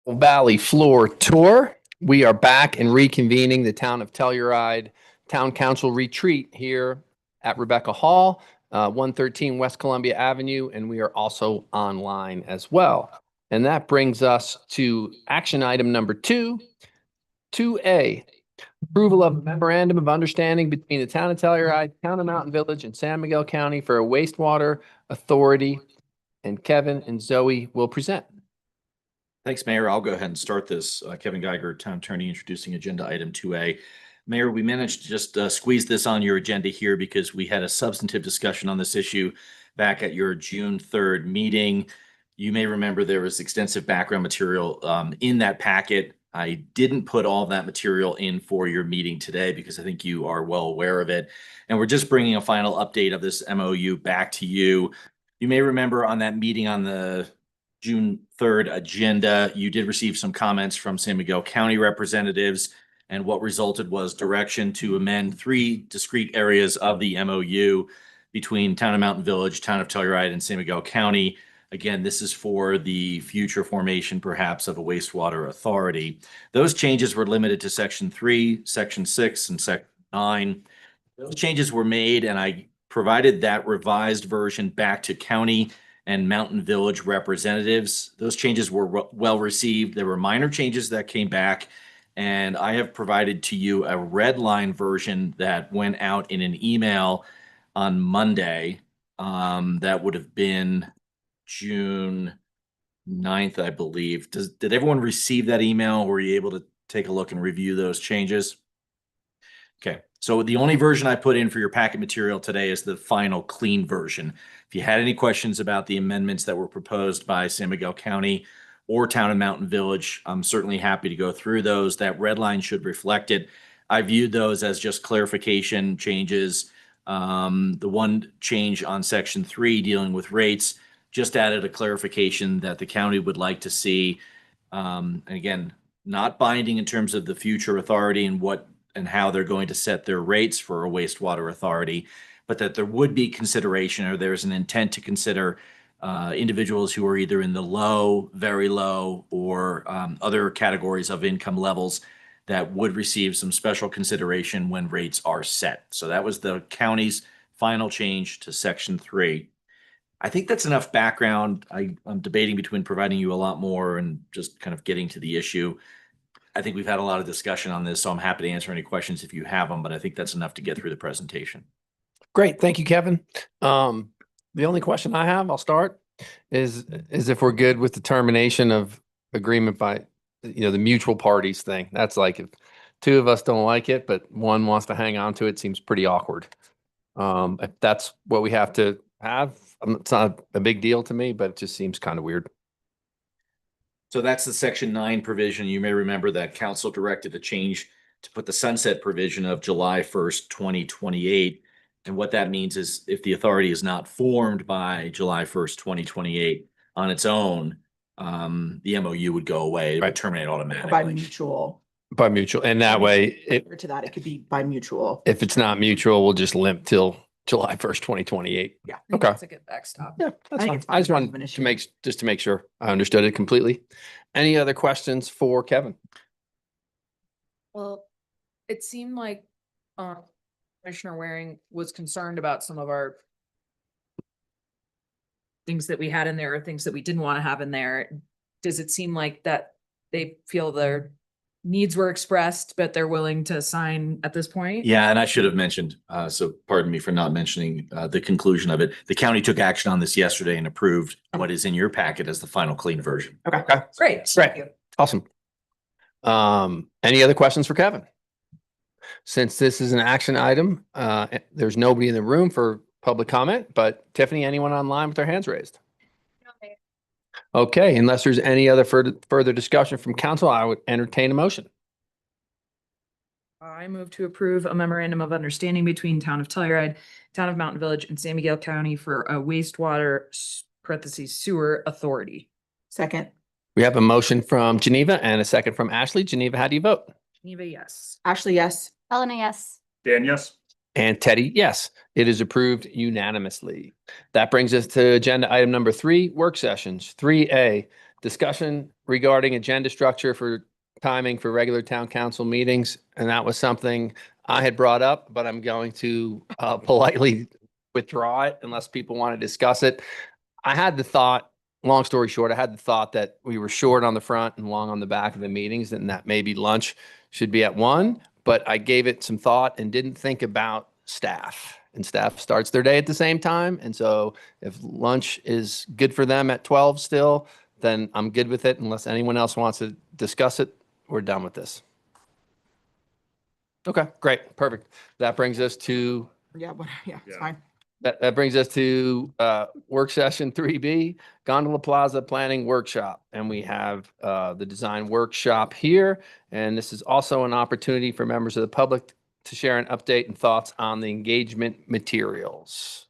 Valley Floor Tour. We are back and reconvening the Town of Telluride Town Council Retreat here at Rebecca Hall, 113 West Columbia Avenue, and we are also online as well. And that brings us to action item number 2A, approval of memorandum of understanding between the Town of Telluride, Town of Mountain Village, and San Miguel County for a wastewater authority. And Kevin and Zoe will present. Thanks, Mayor. I'll go ahead and start this. Kevin Geiger, Town Attorney, introducing agenda item 2A. Mayor, we managed to just squeeze this on your agenda here because we had a substantive discussion on this issue back at your June 3rd meeting. You may remember there was extensive background material in that packet. I didn't put all of that material in for your meeting today because I think you are well aware of it. And we're just bringing a final update of this MOU back to you. You may remember on that meeting on the June 3rd agenda, you did receive some comments from San Miguel County representatives, and what resulted was direction to amend 3 discrete areas of the MOU between Town of Mountain Village, Town of Telluride, and San Miguel County. Again, this is for the future formation, perhaps, of a wastewater authority. Those changes were limited to Section 3, Section 6, and Section 9. Those changes were made, and I provided that revised version back to county and Mountain Village representatives. Those changes were well received. There were minor changes that came back, and I have provided to you a red line version that went out in an email on Monday. That would have been June 9th, I believe. Did everyone receive that email? Were you able to take a look and review those changes? Okay, so the only version I put in for your packet material today is the final clean version. If you had any questions about the amendments that were proposed by San Miguel County or Town and Mountain Village, I'm certainly happy to go through those. That red line should reflect it. I viewed those as just clarification changes. The one change on Section 3 dealing with rates just added a clarification that the county would like to see. And again, not binding in terms of the future authority and what and how they're going to set their rates for a wastewater authority, but that there would be consideration, or there's an intent to consider individuals who are either in the low, very low, or other categories of income levels that would receive some special consideration when rates are set. So that was the county's final change to Section 3. I think that's enough background. I'm debating between providing you a lot more and just kind of getting to the issue. I think we've had a lot of discussion on this, so I'm happy to answer any questions if you have them, but I think that's enough to get through the presentation. Great. Thank you, Kevin. The only question I have, I'll start, is if we're good with the termination of agreement by, the mutual parties thing. That's like if 2 of us don't like it, but 1 wants to hang on to it, seems pretty awkward. If that's what we have to have, it's not a big deal to me, but it just seems kind of weird. So that's the Section 9 provision. You may remember that council directed a change to put the sunset provision of July 1st, 2028. And what that means is if the authority is not formed by July 1st, 2028 on its own, the MOU would go away. It would terminate automatically. By mutual. By mutual. And that way, To that, it could be by mutual. if it's not mutual, we'll just limp till July 1st, 2028. Yeah. Okay. That's a good backstop. Yeah, that's think fine. it's I just fine. wanted to make sure I understood it completely. Any other questions for Kevin? Well, it seemed like Commissioner Waring was concerned about some of our things that we had in there or things that we didn't want to have in there. Does it seem like that they feel their needs were expressed, but they're willing to sign at this point? Yeah, and I should have mentioned, so pardon me for not mentioning the conclusion of it. The county took action on this yesterday and approved what is in your packet as the final clean version. Okay. Great. Right. Thank you. Awesome. Any other questions for Kevin? Since this is an action item, there's nobody in the room for public comment, but Tiffany, anyone online with their hands raised? Okay, unless there's any other further discussion from council, I would entertain a motion. I move to approve a memorandum of understanding between Town of Telluride, Town of Mountain Village, and San Miguel County for a wastewater (sewer) authority. Second. We have a motion from Geneva and a second from Ashley. Geneva, how do you vote? Geneva, yes. Ashley, yes. Helena, yes. Dan, yes. And Teddy, yes. It is approved unanimously. That brings us to agenda item number 3, work sessions. 3A, discussion regarding agenda structure for timing for regular town council meetings. And that was something I had brought up, but I'm going to politely withdraw it unless people want to discuss it. I had the thought, long story short, I had the thought that we were short on the front and long on the back of the meetings and that maybe lunch should be at 1, but I gave it some thought and didn't think about staff. And staff starts their day at the same time. And so if lunch is good for them at 12 still, then I'm good with it unless anyone else wants to discuss it. We're done with this. Okay, great, perfect. That brings us to Yeah, yeah, it's Yeah. fine. that brings us to work session 3B, Gondola Plaza Planning Workshop. And we have the design workshop here. And this is also an opportunity for members of the public to share an update and thoughts on the engagement materials.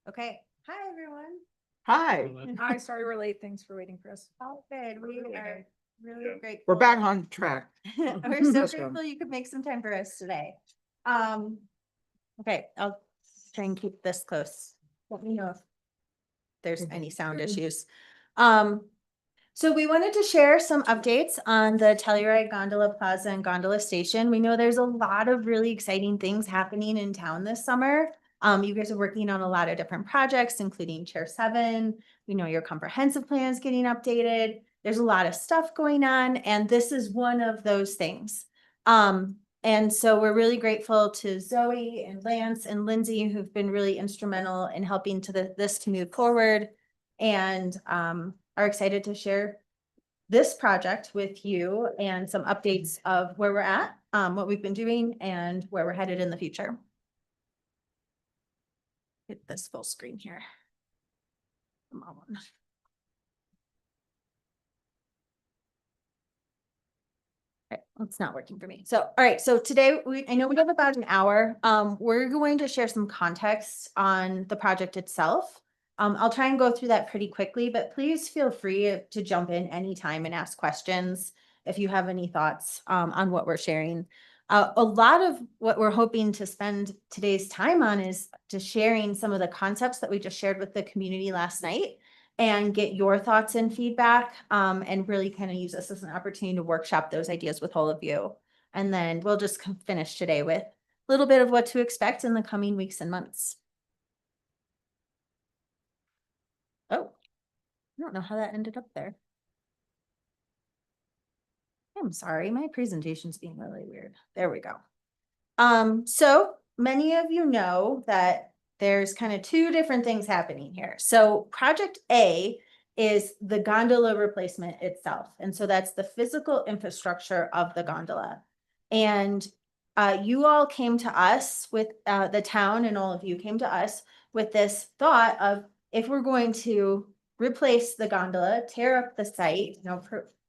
Okay. Hi, everyone. Hi, Hi, sorry we're late. Thanks for waiting for us. Oh, good. We are really Yeah. grateful. we're back on track. We're so Yes, ma'am. grateful you could make some time for us today. Okay, I'll try and keep this close. Let me know if there's any sound issues. So we wanted to share some updates on the Telluride Gondola Plaza and Gondola Station. We know there's a lot of really exciting things happening in town this summer. You guys are working on a lot of different projects, including Chair 7. We know your comprehensive plan is getting updated. There's a lot of stuff going on, and this is one of those things. And so we're really grateful to Zoe and Lance and Lindsay, who've been really instrumental in helping this to move forward, and are excited to share this project with you and some updates of where we're at, what we've been doing, and where we're headed in the future. Hit this full screen here. Come on. Okay, it's not working for me. So, all right, so today I know we have about an hour. We're going to share some context on the project itself. I'll try and go through that pretty quickly, but please feel free to jump in anytime and ask questions if you have any thoughts on what we're sharing. A lot of what we're hoping to spend today's time on is to sharing some of the concepts that we just shared with the community last night and get your thoughts and feedback, and really kind of use this as an opportunity to workshop those ideas with all of you. And then we'll just finish today with a little bit of what to expect in the coming weeks and months. Oh, I don't know how that ended up there. I'm sorry, my presentation's being really weird. There we go. So many of you know that there's kind of two different things happening here. So project A is the gondola replacement itself. And so that's the physical infrastructure of the gondola. And you all came to us with the town, and all of you came to us with this thought of, if we're going to replace the gondola, tear up the site, you know,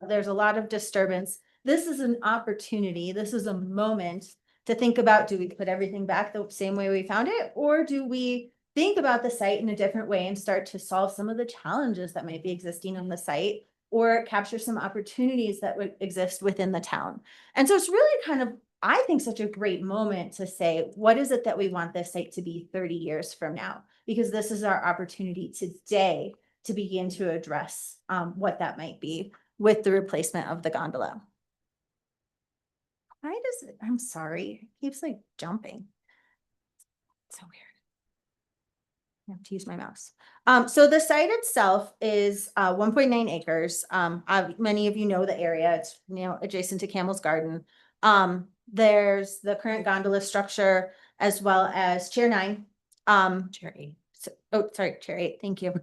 there's a lot of disturbance. This is an opportunity. This is a moment to think about, do we put everything back the same way we found it? Or do we think about the site in a different way and start to solve some of the challenges that might be existing on the site, or capture some opportunities that would exist within the town? And so it's really kind of, I think, such a great moment to say, what is it that we want this site to be 30 years from now? Because this is our opportunity today to begin to address what that might be with the replacement of the gondola. Why does it, I'm sorry, it keeps like jumping. So weird. I have to use my mouse. So the site itself is 1.9 acres. Many of you know the area. It's, you know, adjacent to Camel's Garden. There's the current gondola structure, as well as Chair 9. Chair 8. Chair 8. Thank you.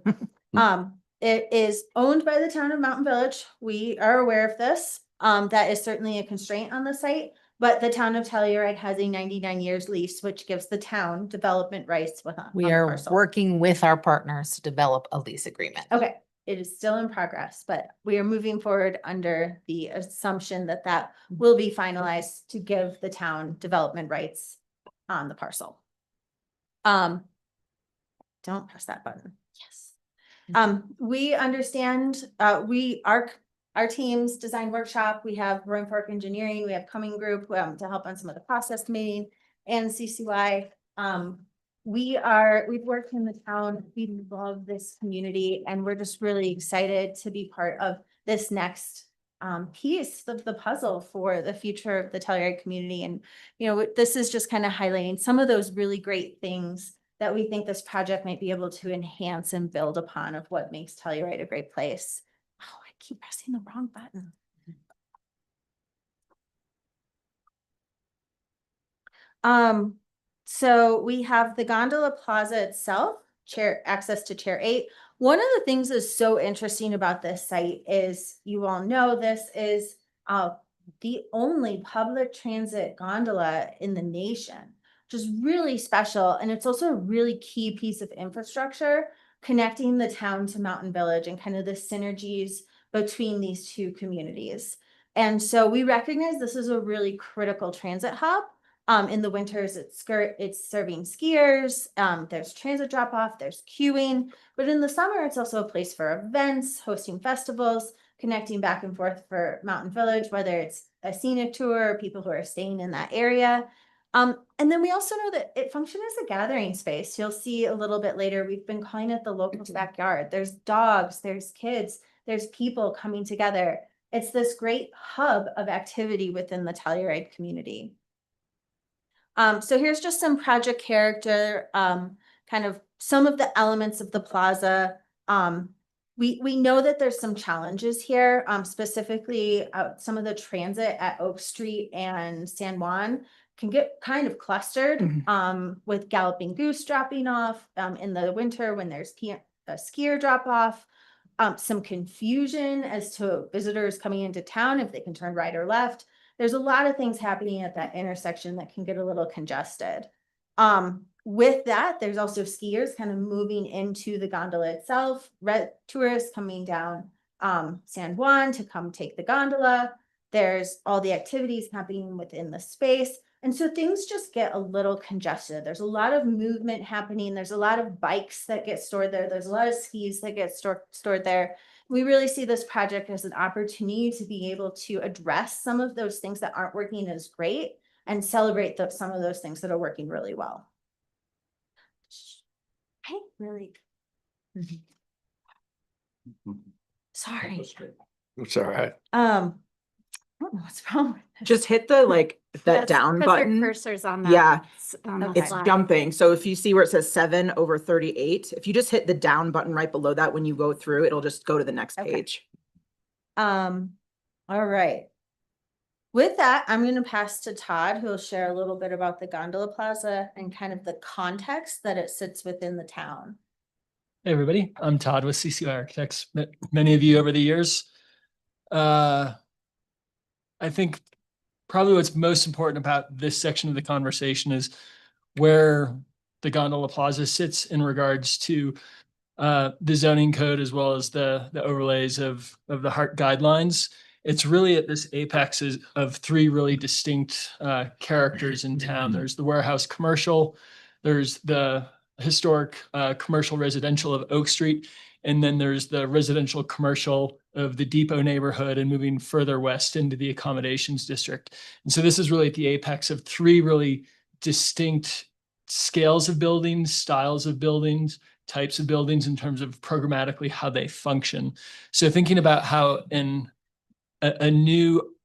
It is owned by the town of Mountain Village. We are aware of this. That is certainly a constraint on the site, but the town of Telluride has a 99 years lease, which gives the town development rights on We the are parcel. working with our partners to develop a lease agreement. Okay, it is still in progress, but we are moving forward under the assumption that that will be finalized to give the town development rights on the parcel. Don't press that button. Yes. We understand, our team's design workshop, we have Roaring Fork Engineering, we have Cumming Group to help on some of the process meeting, and CCY we've worked in the town, we love this community, and we're just really excited to be part of this next piece of the puzzle for the future of the Telluride community. And, this is just kind of highlighting some of those really great things that we think this project might be able to enhance and build upon of what makes Telluride a great place. Oh, I keep pressing the wrong button. So we have the Gondola Plaza itself, access to Chair 8. One of the things that's so interesting about this site is, you all know, this is the only public transit gondola in the nation, which is really special. And it's also a really key piece of infrastructure connecting the town to Mountain Village and kind of the synergies between these two communities. And so we recognize this is a really critical transit hub. In the winters, it's serving skiers, there's transit drop off, there's queuing, but in the summer, it's also a place for events, hosting festivals, connecting back and forth for Mountain Village, whether it's a scenic tour or people who are staying in that area. And then we also know that it functions as a gathering space. You'll see a little bit later, we've been calling it the locals' backyard. There's dogs, there's kids, there's people coming together. It's this great hub of activity within the Telluride community. So here's just some project character, kind of some of the elements of the plaza. We know that there's some challenges here, specifically some of the transit at Oak Street and San Juan can get kind of clustered with Galloping Goose dropping off in the winter when there's a skier drop off. Some confusion as to visitors coming into town if they can turn right or left. There's a lot of things happening at that intersection that can get a little congested. With that, there's also skiers kind of moving into the gondola itself, tourists coming down San Juan to come take the gondola. There's all the activities happening within the space. And so things just get a little congested. There's a lot of movement happening. There's a lot of bikes that get stored there. There's a lot of skis that get stored there. We really see this project as an opportunity to be able to address some of those things that aren't working as great and celebrate some of those things that are working really well. I really, sorry. It's all right. I don't know what's wrong with this. Just hit the that down button. Cursor's on that. Yeah, On the it's slide. jumping. So if you see where it says 7/38, if you just hit the down button right below that, when you go through, it'll just go to the next Okay. page. All right. With that, I'm going to pass to Todd, who will share a little bit about the Gondola Plaza and kind of the context that it sits within the town. Hey, everybody. I'm Todd with CCI Architects. Met many of you over the years. I think probably what's most important about this section of the conversation is where the Gondola Plaza sits in regards to the zoning code as well as the overlays of the HART guidelines. It's really at this apex of three really distinct characters in town. There's the warehouse commercial, there's the historic commercial residential of Oak Street, and then there's the residential commercial of the Depot neighborhood and moving further west into the accommodations district. And so this is really at the apex of three really distinct scales of buildings, styles of buildings, types of buildings in terms of programmatically how they function. So thinking about how in a new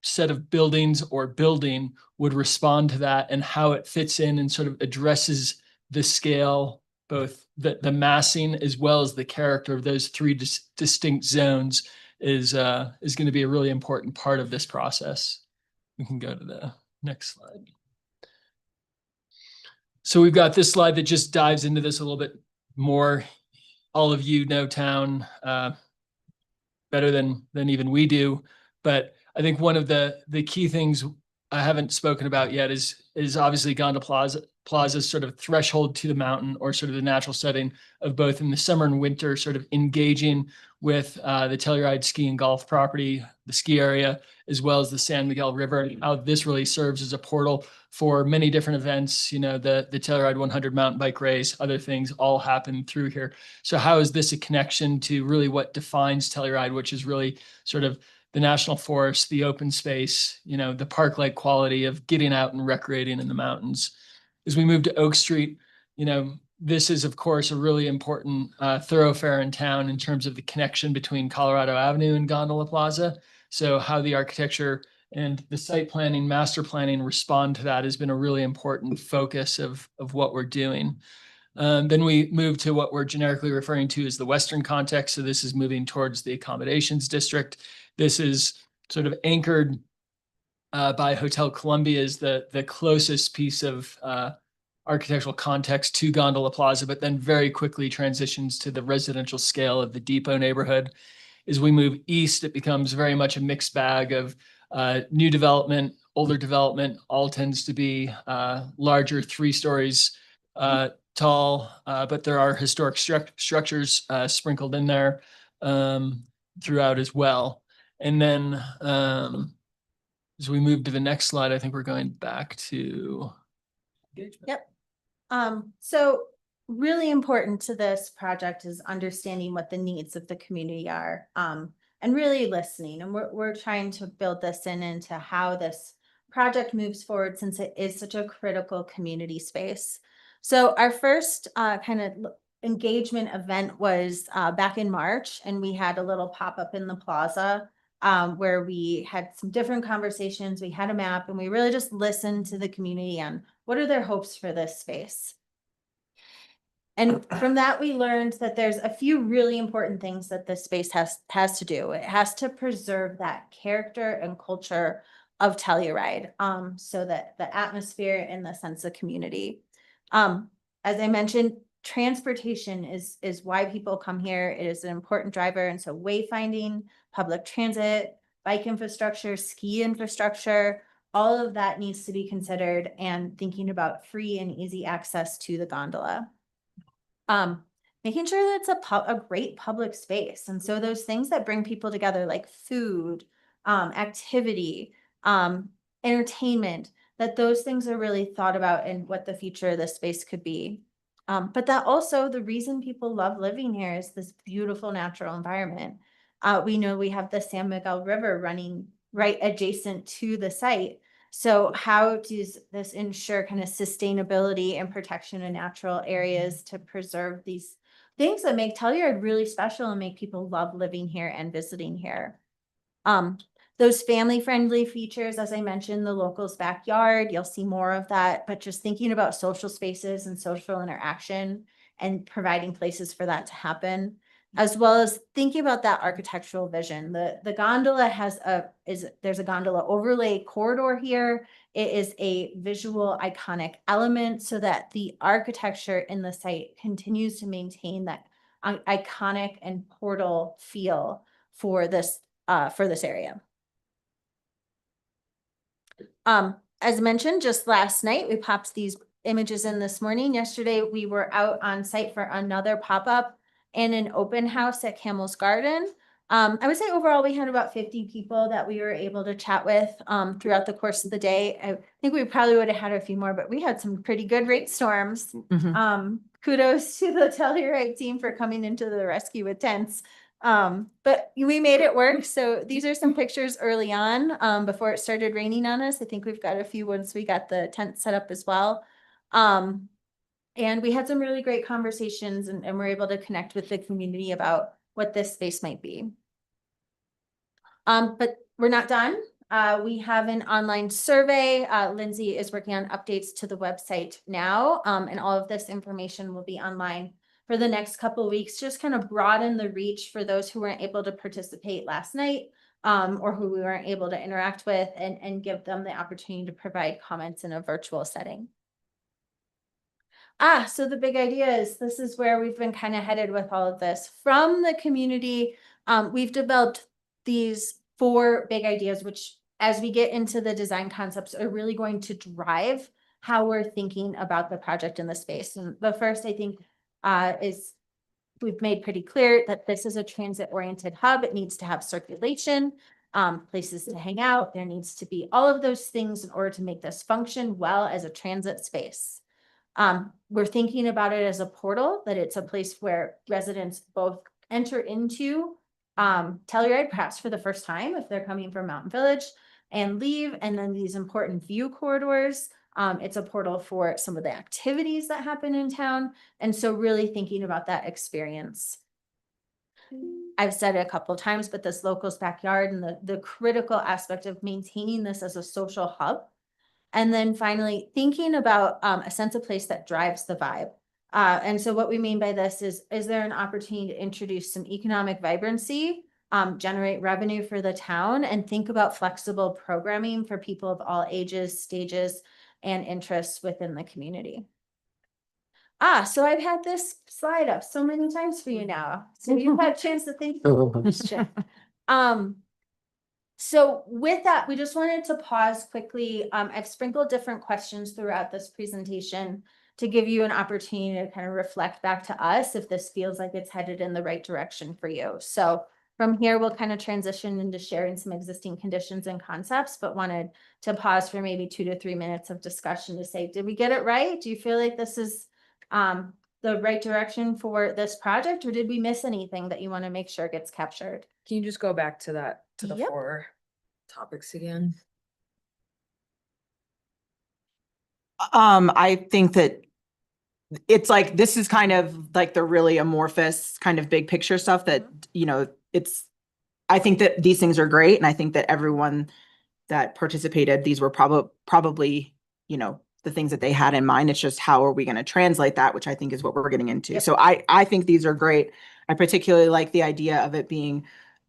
set of buildings or building would respond to that and how it fits in and sort of addresses the scale, both the massing as well as the character of those three distinct zones is going to be a really important part of this process. We can go to the next slide. So we've got this slide that just dives into this a little bit more. All of you know town better than even we do, but I think one of the key things I haven't spoken about yet is obviously Gondola Plaza's sort of threshold to the mountain, or sort of the natural setting of both in the summer and winter, sort of engaging with the Telluride ski and golf property, the ski area, as well as the San Miguel River, and how this really serves as a portal for many different events. You know, the Telluride 100 mountain bike race, other things all happen through here. So how is this a connection to really what defines Telluride, which is really sort of the national forest, the open space, you know, the park-like quality of getting out and recreating in the mountains. As we move to Oak Street, this is of course a really important thoroughfare in town in terms of the connection between Colorado Avenue and Gondola Plaza. So how the architecture and the site planning, master planning respond to that has been a really important focus of what we're doing. Then we move to what we're generically referring to as the Western context. So this is moving towards the accommodations district. This is sort of anchored by Hotel Columbia as the closest piece of architectural context to Gondola Plaza, but then very quickly transitions to the residential scale of the Depot neighborhood. As we move east, it becomes very much a mixed bag of new development, older development, all tends to be larger, 3 stories tall, but there are historic structures sprinkled in there throughout as well. And then as we move to the next slide, I think we're going back to engagement. Yep. So really important to this project is understanding what the needs of the community are, and really listening. And we're trying to build this into how this project moves forward, since it is such a critical community space. So our first kind of engagement event was back in March, and we had a little pop-up in the plaza where we had some different conversations. We had a map, and we really just listened to the community on what are their hopes for this space. And from that, we learned that there's a few really important things that this space has to do. It has to preserve that character and culture of Telluride, so that the atmosphere and the sense of community. As I mentioned, transportation is why people come here. It is an important driver. And so wayfinding, public transit, bike infrastructure, ski infrastructure, all of that needs to be considered, and thinking about free and easy access to the gondola. Making sure that it's a great public space. And so those things that bring people together, like food, activity, entertainment, that those things are really thought about in what the future of this space could be. But that also, the reason people love living here is this beautiful natural environment. We know we have the San Miguel River running right adjacent to the site. So how does this ensure kind of sustainability and protection of natural areas to preserve these things that make Telluride really special and make people love living here and visiting here? Those family-friendly features, as I mentioned, the locals' backyard, you'll see more of that, but just thinking about social spaces and social interaction and providing places for that to happen, as well as thinking about that architectural vision. The gondola there's a gondola overlay corridor here. It is a visual iconic element so that the architecture in the site continues to maintain that iconic and portal feel for this area. As mentioned, just last night, we popped these images in this morning. Yesterday, we were out on site for another pop-up and an open house at Camel's Garden. I would say overall, we had about 50 people that we were able to chat with throughout the course of the day. I think we probably would have had a few more, but we had some pretty good rainstorms. Kudos to the Telluride team for coming into the rescue with tents. But we made it work. So these are some pictures early on before it started raining on us. I think we've got a few once we got the tent set up as well. And we had some really great conversations, and we're able to connect with the community about what this space might be. But we're not done. We have an online survey. Lindsay is working on updates to the website now, and all of this information will be online for the next couple of weeks. Just kind of broaden the reach for those who weren't able to participate last night, or who we weren't able to interact with, and give them the opportunity to provide comments in a virtual setting. So the big idea is, this is where we've been kind of headed with all of this. From the community, we've developed these 4 big ideas, which as we get into the design concepts are really going to drive how we're thinking about the project in the space. And the first, I think, is we've made pretty clear that this is a transit-oriented hub. It needs to have circulation, places to hang out. There needs to be all of those things in order to make this function well as a transit space. We're thinking about it as a portal, that it's a place where residents both enter into Telluride, perhaps for the first time if they're coming from Mountain Village, and leave, and then these important view corridors. It's a portal for some of the activities that happen in town. And so really thinking about that experience. I've said it a couple of times, but this locals backyard and the critical aspect of maintaining this as a social hub. And then finally, thinking about a sense of place that drives the vibe. And so what we mean by this is there an opportunity to introduce some economic vibrancy, generate revenue for the town, and think about flexible programming for people of all ages, stages, and interests within the community. So I've had this slide up so many times for you now, so you've had a chance to think. So with that, we just wanted to pause quickly. I've sprinkled different questions throughout this presentation to give you an opportunity to kind of reflect back to us if this feels like it's headed in the right direction for you. So from here, we'll kind of transition into sharing some existing conditions and concepts, but wanted to pause for maybe 2 to 3 minutes of discussion to say, did we get it right? Do you feel like this is the right direction for this project, or did we miss anything that you want to make sure gets captured? Can you just go back to that, to the Yep. 4 topics again? I think that it's like, this is kind of like the really amorphous kind of big picture stuff that, I think that these things are great. And I think that everyone that participated, these were probably, the things that they had in mind. It's just, how are we going to translate that, which I think is what we're getting into. Yep. So I think these are great. I particularly like the idea of it being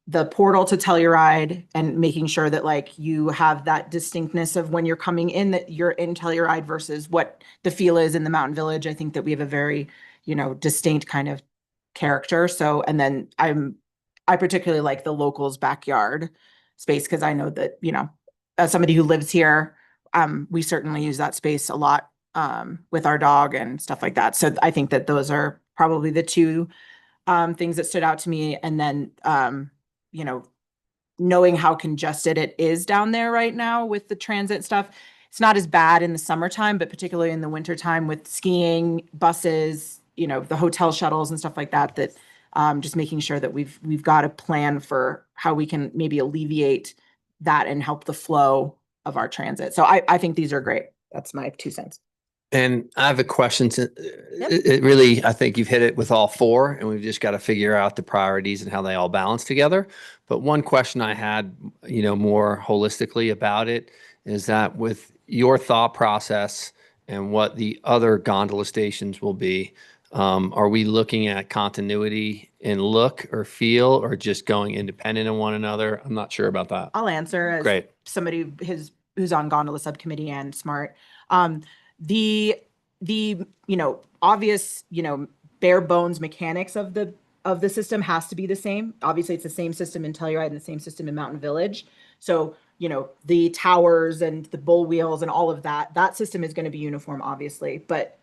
the portal to Telluride and making sure that like you have that distinctness of when you're coming in, that you're in Telluride versus what the feel is in the Mountain Village. I think that we have a very, distinct kind of character. So, and then I particularly like the locals backyard space, because I know that, as somebody who lives here, we certainly use that space a lot with our dog and stuff like that. So I think that those are probably the two things that stood out to me. And then, knowing how congested it is down there right now with the transit stuff. It's not as bad in the summertime, but particularly in the wintertime with skiing, buses, the hotel shuttles and stuff like that, just making sure that we've got a plan for how we can maybe alleviate that and help the flow of our transit. So I think these are great. That's my 2 cents. And I have a question. It really, I think you've hit it with all 4, and we've just got to figure out the priorities and how they all balance together. But one question I had, more holistically about it is that with your thought process and what the other gondola stations will be, are we looking at continuity in look or feel, or just going independent of one another? I'm not sure about that. I'll answer as Great. somebody who's on gondola subcommittee and SMART. The obvious, bare bones mechanics of the system has to be the same. Obviously, it's the same system in Telluride and the same system in Mountain Village. So, the towers and the bull wheels and all of that system is going to be uniform, obviously. But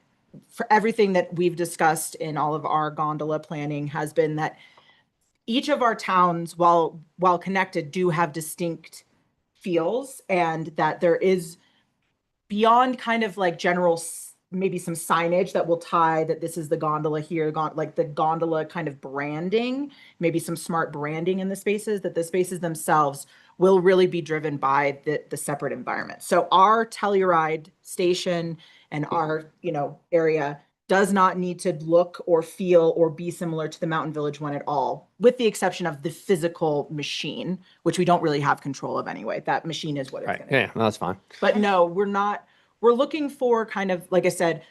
for everything that we've discussed in all of our gondola planning has been that each of our towns, while connected, do have distinct feels, and that there is, beyond kind of like general, maybe some signage that will tie that this is the gondola here, like the gondola kind of branding, maybe some smart branding in the spaces, that the spaces themselves will really be driven by the separate environment. So our Telluride station and our, area does not need to look or feel or be similar to the Mountain Village one at all, with the exception of the physical machine, which we don't really have control of anyway. That machine is what it's Right. going to be. Yeah, no, that's fine. But no, we're not. We're looking for kind of, like I said,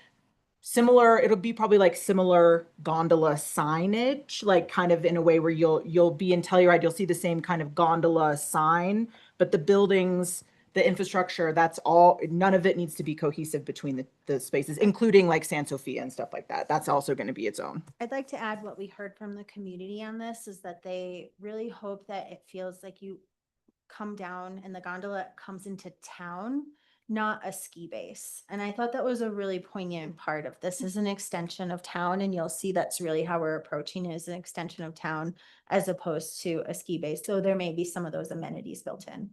similar. It'll be probably like similar gondola signage, like kind of in a way where you'll be in Telluride, you'll see the same kind of gondola sign, but the buildings, the infrastructure, that's all, none of it needs to be cohesive between the spaces, including like San Sofia and stuff like that. That's also going to be its own. I'd like to add what we heard from the community on this is that they really hope that it feels like you come down and the gondola comes into town, not a ski base. And I thought that was a really poignant part of this is an extension of town. And you'll see that's really how we're approaching it, as an extension of town as opposed to a ski base. So there may be some of those amenities built in.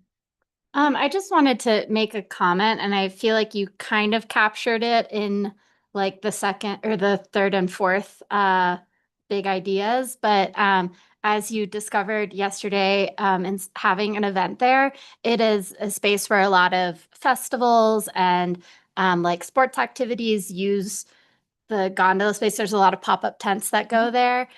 I just wanted to make a comment, and I feel like you kind of captured it in like the second or the third and fourth big ideas. But as you discovered yesterday, and having an event there, it is a space where a lot of festivals and like sports activities use the gondola space. There's a lot of pop-up tents that go there.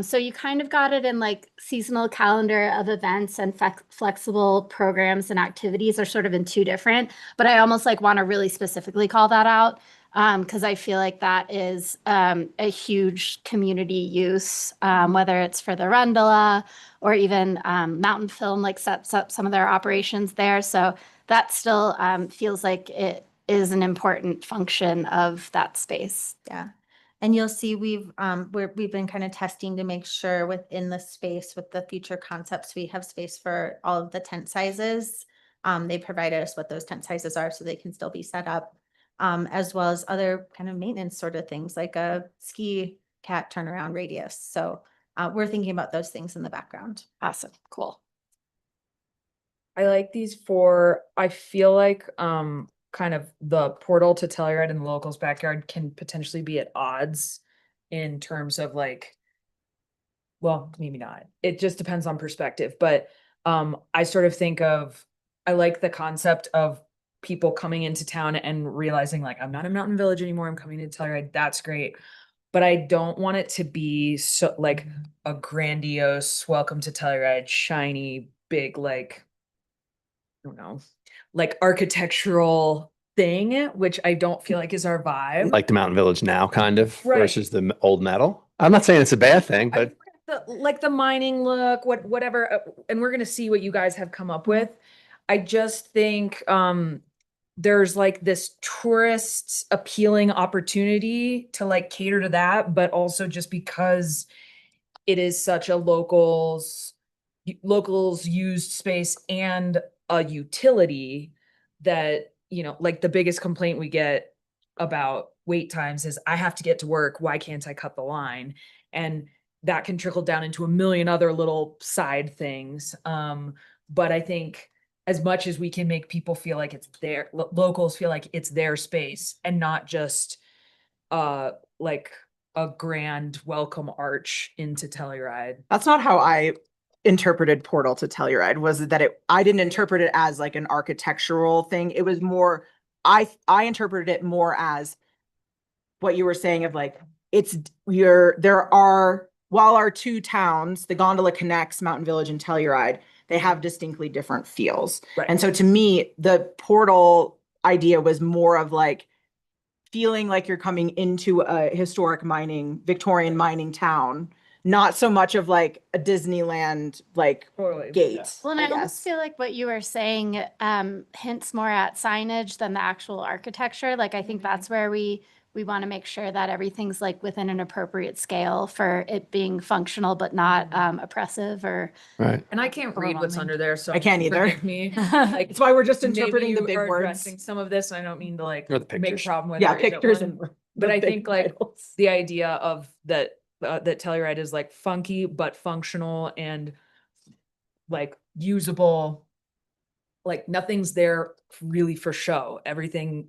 So you kind of got it in like seasonal calendar of events, and flexible programs and activities are sort of in two different, but I almost like want to really specifically call that out. Because I feel like that is a huge community use, whether it's for the Rendola or even Mountain Film like sets up some of their operations there. So that still feels like it is an important function of that space. Yeah. And you'll see we've been kind of testing to make sure within the space with the future concepts, we have space for all of the tent sizes. They provided us what those tent sizes are so they can still be set up. As well as other kind of maintenance sort of things like a ski cat turnaround radius. So we're thinking about those things in the background. Awesome. Cool. I like these for, I feel like kind of the portal to Telluride and the locals' backyard can potentially be at odds in terms of like, well, maybe not. It just depends on perspective. But I sort of think of, I like the concept of people coming into town and realizing like, I'm not in Mountain Village anymore. I'm coming to Telluride. That's great. But I don't want it to be so like a grandiose welcome to Telluride, shiny, big, like, I don't know, like architectural thing, which I don't feel like is our vibe. Like the Mountain Village now, kind of, Right. versus the old metal. I'm not saying it's a bad thing, I but like the mining look, whatever, and we're gonna see what you guys have come up with. I just think there's like this tourist appealing opportunity to like cater to that, but also just because it is such a locals used space and a utility that, you know, like the biggest complaint we get about wait times is I have to get to work. Why can't I cut the line? And that can trickle down into a million other little side things. But I think as much as we can make people feel like it's their locals feel like it's their space and not just like a grand welcome arch into Telluride. That's not how I interpreted Portal to Telluride, was that I didn't interpret it as like an architectural thing. It was more, I interpreted it more as what you were saying of like, while our two towns, the gondola connects Mountain Village and Telluride, they have distinctly different feels. Right. And so to me, the portal idea was more of like feeling like you're coming into a historic Victorian mining town, not so much of like a Disneyland like Totally. gate. Well, and I almost guess. feel like what you were saying hints more at signage than the actual architecture. Like I think that's where we want to make sure that everything's like within an appropriate scale for it being functional but not oppressive or right. And I can't read what's Overwhelming. under there, so I can't either. forgive me. Like, That's why we're just maybe interpreting the you big are words. addressing some of this, and I don't mean to like Or the make a pictures. problem with Yeah, there isn't pictures one. and. But the I big think like titles. the idea of that that Telluride is like funky but functional and like usable. Like nothing's there really for show. Everything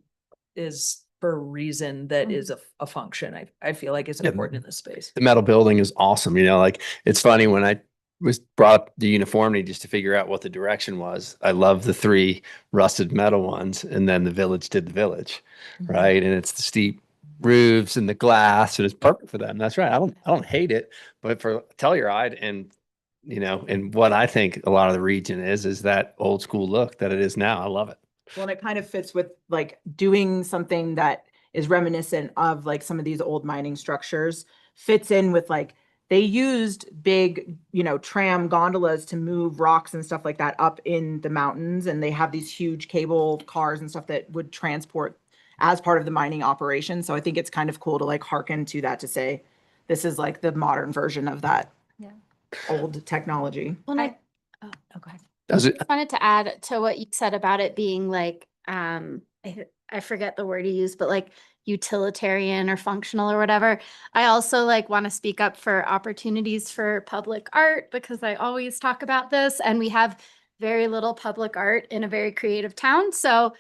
is for a reason that is a function. I feel like is Yeah. important in this space. The metal building is awesome. You know, like it's funny when I was brought up the uniformity just to figure out what the direction was. I love the 3 rusted metal ones, and then the village did the village, right? And it's the steep roofs and the glass, and it's perfect for them. That's right. I don't hate it, but for Telluride and you know, and what I think a lot of the region is that old school look that it is now. I love it. Well, and it kind of fits with like doing something that is reminiscent of like some of these old mining structures, fits in with like they used big, tram gondolas to move rocks and stuff like that up in the mountains. And they have these huge cable cars and stuff that would transport as part of the mining operation. So I think it's kind of cool to like hearken to that to say this is like the modern version of that old technology. Well, I- oh, go ahead. Does it? I wanted to add to what you said about it being like, I forget the word you used, but like utilitarian or functional or whatever. I also like want to speak up for opportunities for public art because I always talk about this and we have very little public art in a very creative town. So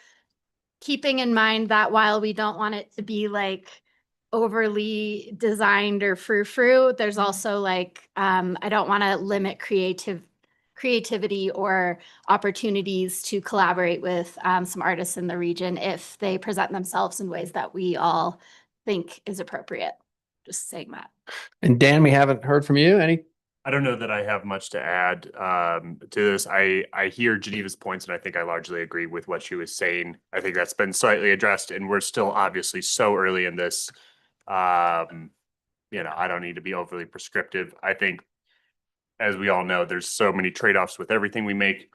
keeping in mind that while we don't want it to be like overly designed or frou-frou. There's also like, I don't want to limit creativity or opportunities to collaborate with some artists in the region if they present themselves in ways that we all think is appropriate. Just saying that. And Dan, we haven't heard from you. Any? I don't know that I have much to add to this. I hear Geneva's points, and I think I largely agree with what she was saying. I think that's been slightly addressed, and we're still obviously so early in this. I don't need to be overly prescriptive. I think, as we all know, there's so many trade-offs with everything we make.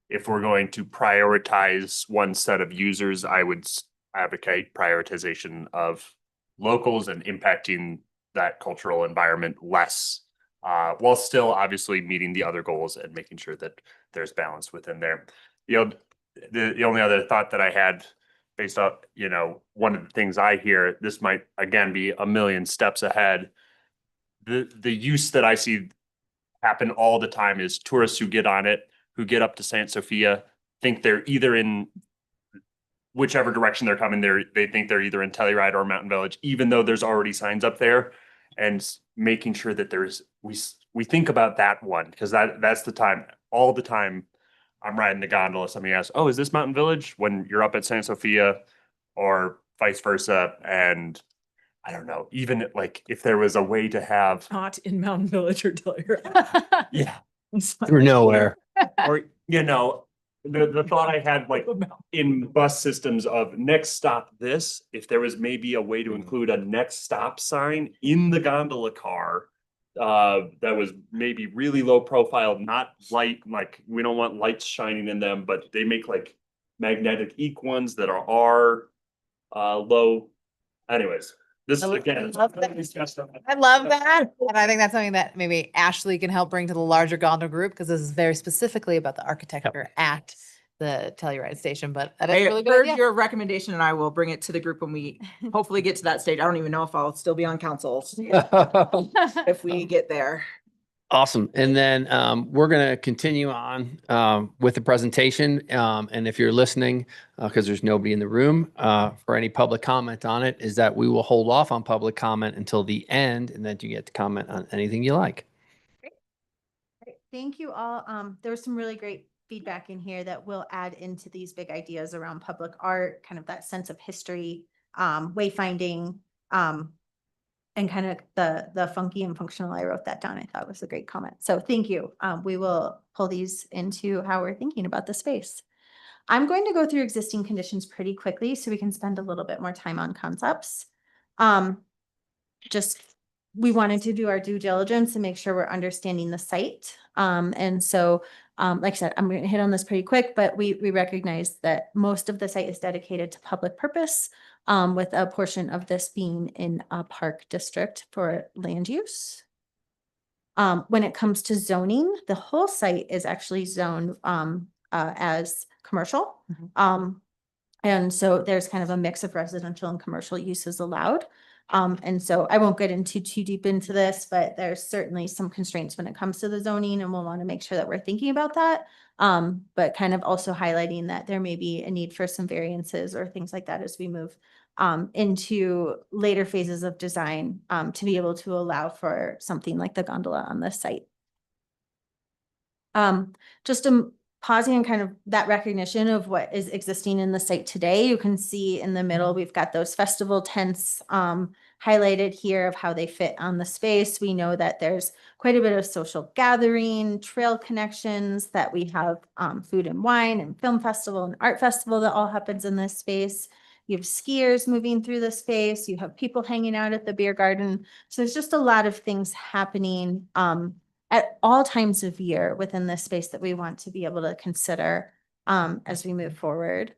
If we're going to prioritize one set of users, I would advocate prioritization of locals and impacting that cultural environment less, while still obviously meeting the other goals and making sure that there's balance within there. The only other thought that I had based off, one of the things I hear, this might again be a million steps ahead. The use that I see happen all the time is tourists who get on it, who get up to Saint Sophia, think they're either in whichever direction they're coming, they think they're either in Telluride or Mountain Village, even though there's already signs up there, and making sure that we think about that one, because that's the time, all the time I'm riding the gondola, somebody asks, oh, is this Mountain Village, when you're up at Saint Sophia, or vice versa. And I don't know, even like if there was a way to have, Not in Mountain Village or Telluride. yeah, Through nowhere. or, the thought I had, like, in bus systems of next stop this, if there was maybe a way to include a next stop sign in the gondola car, that was maybe really low profile, not light, like we don't want lights shining in them, but they make like magnetic ink ones that are low. Anyways, this is again. I love that. And I think that's something that maybe Ashley can help bring to the larger gondola group, because this is very specifically about the architecture at the Telluride station, but that's I a really good heard idea. your recommendation and I will bring it to the group when we hopefully get to that stage. I don't even know if I'll still be on council if we get there. Awesome. And then we're going to continue on with the presentation. And if you're listening, because there's nobody in the room for any public comment on it, is that we will hold off on public comment until the end, and then you get to comment on anything you like. Great. Thank you all. There was some really great feedback in here that will add into these big ideas around public art, kind of that sense of history, wayfinding, and kind of the funky and functional. I wrote that down. I thought it was a great comment. So thank you. We will pull these into how we're thinking about the space. I'm going to go through existing conditions pretty quickly so we can spend a little bit more time on concepts. We wanted to do our due diligence and make sure we're understanding the site. And so, like I said, I'm going to hit on this pretty quick, but we recognize that most of the site is dedicated to public purpose, with a portion of this being in a park district for land use. When it comes to zoning, the whole site is actually zoned as commercial. And so there's kind of a mix of residential and commercial uses allowed. And so I won't get into too deep into this, but there's certainly some constraints when it comes to the zoning, and we'll want to make sure that we're thinking about that. But kind of also highlighting that there may be a need for some variances or things like that as we move into later phases of design to be able to allow for something like the gondola on this site. Just pausing and kind of that recognition of what is existing in the site today. You can see in the middle, we've got those festival tents highlighted here of how they fit on the space. We know that there's quite a bit of social gathering, trail connections, that we have food and wine and film festival and art festival that all happens in this space. You have skiers moving through the space. You have people hanging out at the beer garden. So there's just a lot of things happening at all times of year within this space that we want to be able to consider as we move forward.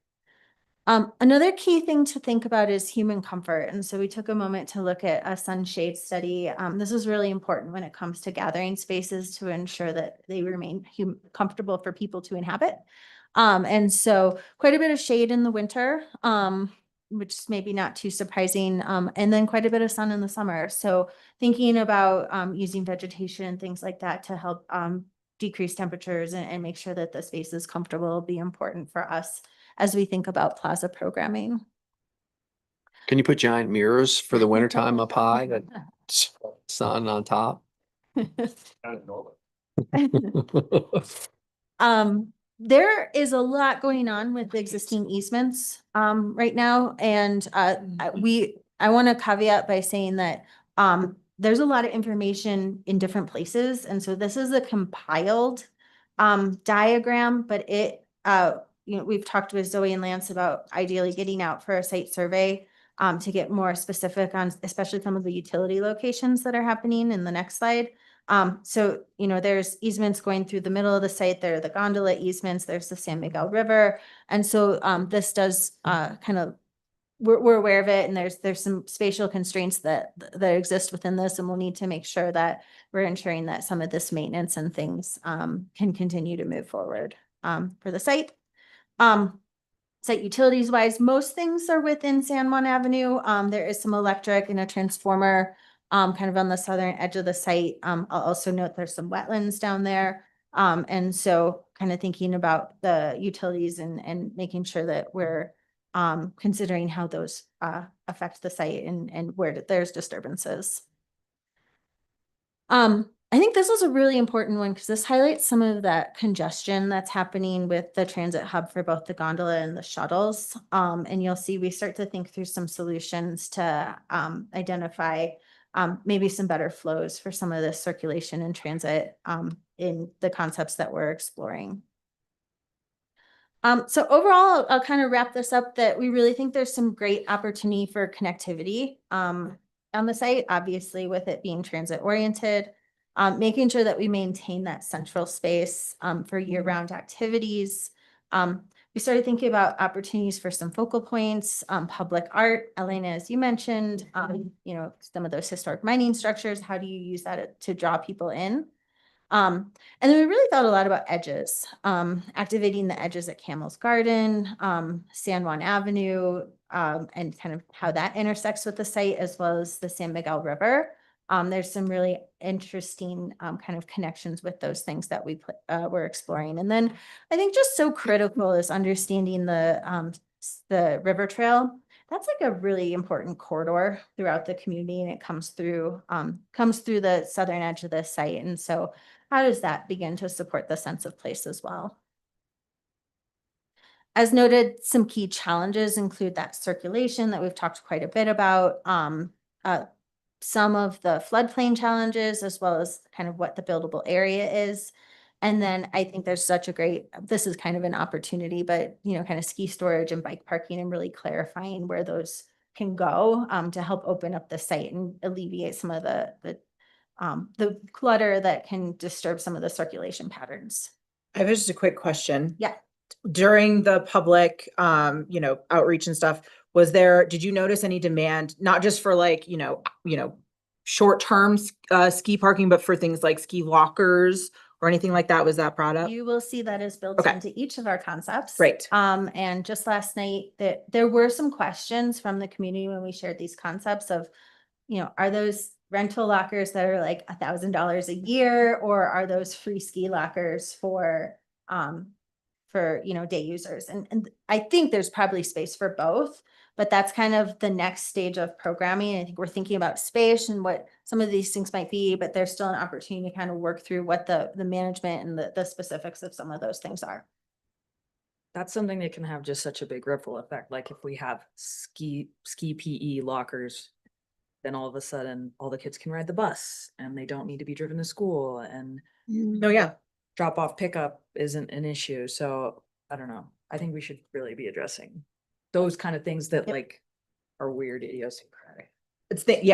Another key thing to think about is human comfort. And so we took a moment to look at a sunshade study. This is really important when it comes to gathering spaces to ensure that they remain comfortable for people to inhabit. And so quite a bit of shade in the winter, which is maybe not too surprising, and then quite a bit of sun in the summer. So thinking about using vegetation and things like that to help decrease temperatures and make sure that the space is comfortable will be important for us as we think about plaza programming. Can you put giant mirrors for the wintertime up high that sun on top? There is a lot going on with the existing easements, right now, and, I want to caveat by saying that, there's a lot of information in different places, and so this is a compiled, diagram, but we've talked with Zoe and Lance about ideally getting out for a site survey, to get more specific on especially some of the utility locations that are happening in the next slide. So, there's easements going through the middle of the site, there are the gondola easements, there's the San Miguel River. And so, this does, we're aware of it, and there's some spatial constraints that exist within this, and we'll need to make sure that we're ensuring that some of this maintenance and things, can continue to move forward, for the site. Site utilities wise, most things are within San Juan Avenue. There is some electric and a transformer, kind of on the southern edge of the site. I'll also note there's some wetlands down there. And so kind of thinking about the utilities and making sure that we're, considering how those, affect the site and where there's disturbances. I think this was a really important one because this highlights some of that congestion that's happening with the transit hub for both the gondola and the shuttles. And you'll see we start to think through some solutions to, identify, maybe some better flows for some of this circulation and transit, in the concepts that we're exploring. So overall, I'll kind of wrap this up that we really think there's some great opportunity for connectivity, on the site, obviously with it being transit oriented, making sure that we maintain that central space, for year-round activities. We started thinking about opportunities for some focal points, public art, Elena, as you mentioned, some of those historic mining structures, how do you use that to draw people in? And then we really thought a lot about edges, activating the edges at Camel's Garden, San Juan Avenue, and kind of how that intersects with the site as well as the San Miguel River. There's some really interesting, kind of connections with those things that we're exploring. And then I think just so critical is understanding the river trail. That's like a really important corridor throughout the community, and it comes through the southern edge of the site. And so how does that begin to support the sense of place as well? As noted, some key challenges include that circulation that we've talked quite a bit about, some of the floodplain challenges, as well as kind of what the buildable area is. And then I think there's this is kind of an opportunity, but, kind of ski storage and bike parking and really clarifying where those can go, to help open up the site and alleviate some of the clutter that can disturb some of the circulation patterns. I have just a quick question. Yeah. During the public, outreach and stuff, did you notice any demand, not just for like, short-term ski parking, but for things like ski lockers or anything like that? Was that brought up? You will see that is built Okay. into each of our concepts. Great. And just last night there were some questions from the community when we shared these concepts of, are those rental lockers that are like $1,000 a year, or are those free ski lockers for day users? And I think there's probably space for both, but that's kind of the next stage of programming. I think we're thinking about space and what some of these things might be, but there's still an opportunity to kind of work through what the management and the specifics of some of those things are. That's something that can have just such a big ripple effect. Like if we have ski PE lockers, then all of a sudden all the kids can ride the bus and they don't need to be driven to school, and No, yeah. drop off pickup isn't an issue. So I don't know. I think we should really be addressing those kind of things that Yep. like are weird, idiosyncratic.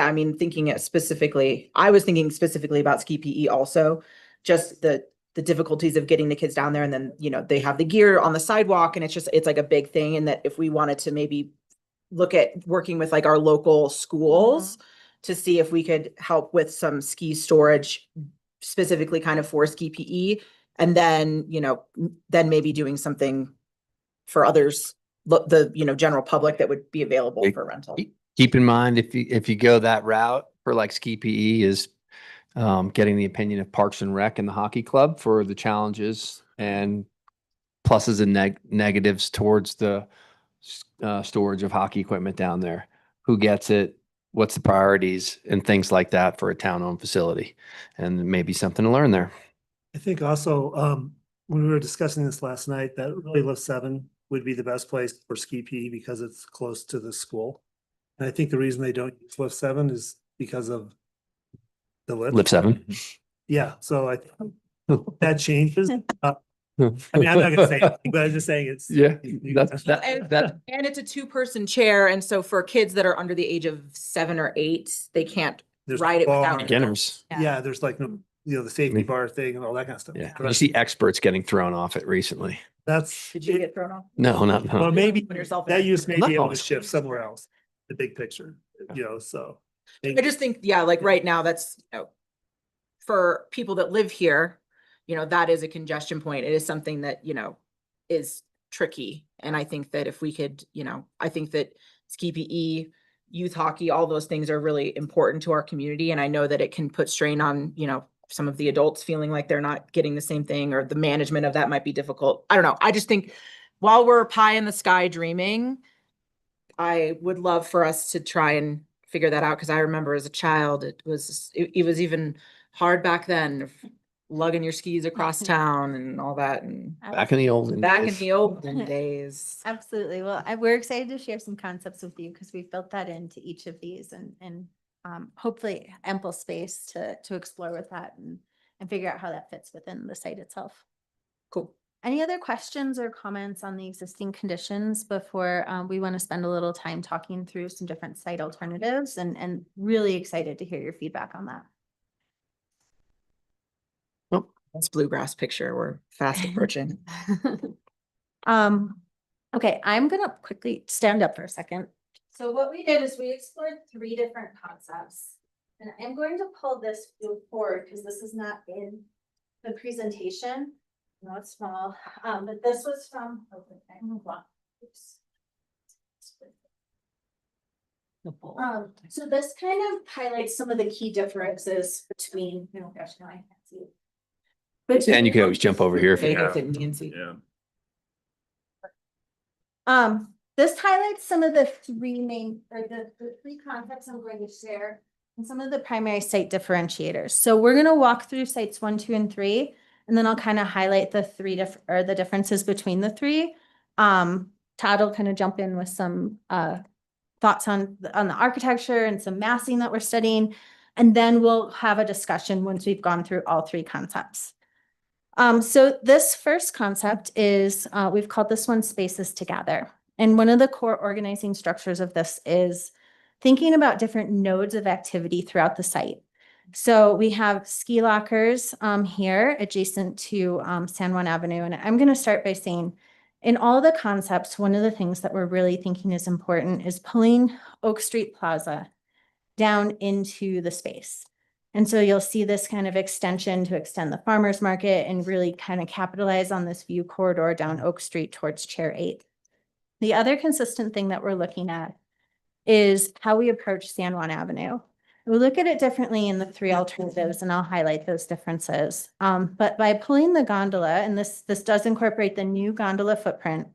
I mean, thinking it specifically, I was thinking specifically about ski PE also, just the difficulties of getting the kids down there, and then, they have the gear on the sidewalk, and it's like a big thing. And that if we wanted to maybe look at working with like our local schools to see if we could help with some ski storage specifically kind of for ski PE, and then, then maybe doing something for others, the, general public that would be available for rental. Keep in mind, if you go that route for like ski PE is getting the opinion of Parks and Rec and the hockey club for the challenges and pluses and negatives towards the storage of hockey equipment down there. who gets it, what's the priorities and things like that for a town-owned facility. And maybe something to learn there. I think also, when we were discussing this last night, that really Lift 7 would be the best place for ski PE because it's close to the school. And I think the reason they don't use Lift 7 is because of the lift. Lip 7. Yeah, so I think that changes. I mean, I'm not gonna say anything, but I'm just saying it's. Yeah, that's that, And it's a 2-person chair, and so for kids that are under the age of 7 or 8, they can't There's ride it bar- without. beginners. Yeah, there's like, no, the safety bar thing and all that kind of stuff. Yeah. You see experts getting thrown off it recently. That's. Did you get thrown off? No, not, Well, no. maybe Put yourself in that it. use may Not be able to always. shift somewhere else, the big picture, so. I just think, yeah, like right now, that's, for people that live here, that is a congestion point. It is something that, is tricky. And I think that if we could, I think that ski PE, youth hockey, all those things are really important to our community. And I know that it can put strain on, some of the adults feeling like they're not getting the same thing, or the management of that might be difficult. I don't know. I just think while we're pie in the sky dreaming, I would love for us to try and figure that out. Cause I remember as a child, it was even hard back then, lugging your skis across town and all that. And Back in the olden back in days. the olden days. Absolutely. Well, we're excited to share some concepts with you because we've built that into each of these and hopefully ample space to explore with that and figure out how that fits within the site itself. Cool. Any other questions or comments on the existing conditions before we want to spend a little time talking through some different site alternatives and really excited to hear your feedback on that. That's bluegrass picture. We're fast approaching. Okay, I'm gonna quickly stand up for a second. So what we did is we explored 3 different concepts. And I'm going to pull this forward because this is not in the presentation. No, it's small, but this was from. Oops. So this kind of highlights some of the key differences between, oh gosh, now I can't see it. And you can always jump over here if you Okay, have. go sit and see. Yeah. This highlights some of the 3 main, or the 3 concepts I'm going to share and some of the primary site differentiators. So we're going to walk through sites 1, 2, and 3, and then I'll kind of highlight the the differences between the 3. Todd will kind of jump in with some thoughts on the architecture and some massing that we're studying, and then we'll have a discussion once we've gone through all 3 concepts. So this first concept is, we've called this one Spaces Together. And one of the core organizing structures of this is thinking about different nodes of activity throughout the site. So we have ski lockers here adjacent to San Juan Avenue. And I'm going to start by saying, in all the concepts, one of the things that we're really thinking is important is pulling Oak Street Plaza down into the space. And so you'll see this kind of extension to extend the farmer's market and really kind of capitalize on this view corridor down Oak Street towards Chair 8. The other consistent thing that we're looking at is how we approach San Juan Avenue. We look at it differently in the 3 alternatives, and I'll highlight those differences. But by pulling the gondola, and this does incorporate the new gondola footprint,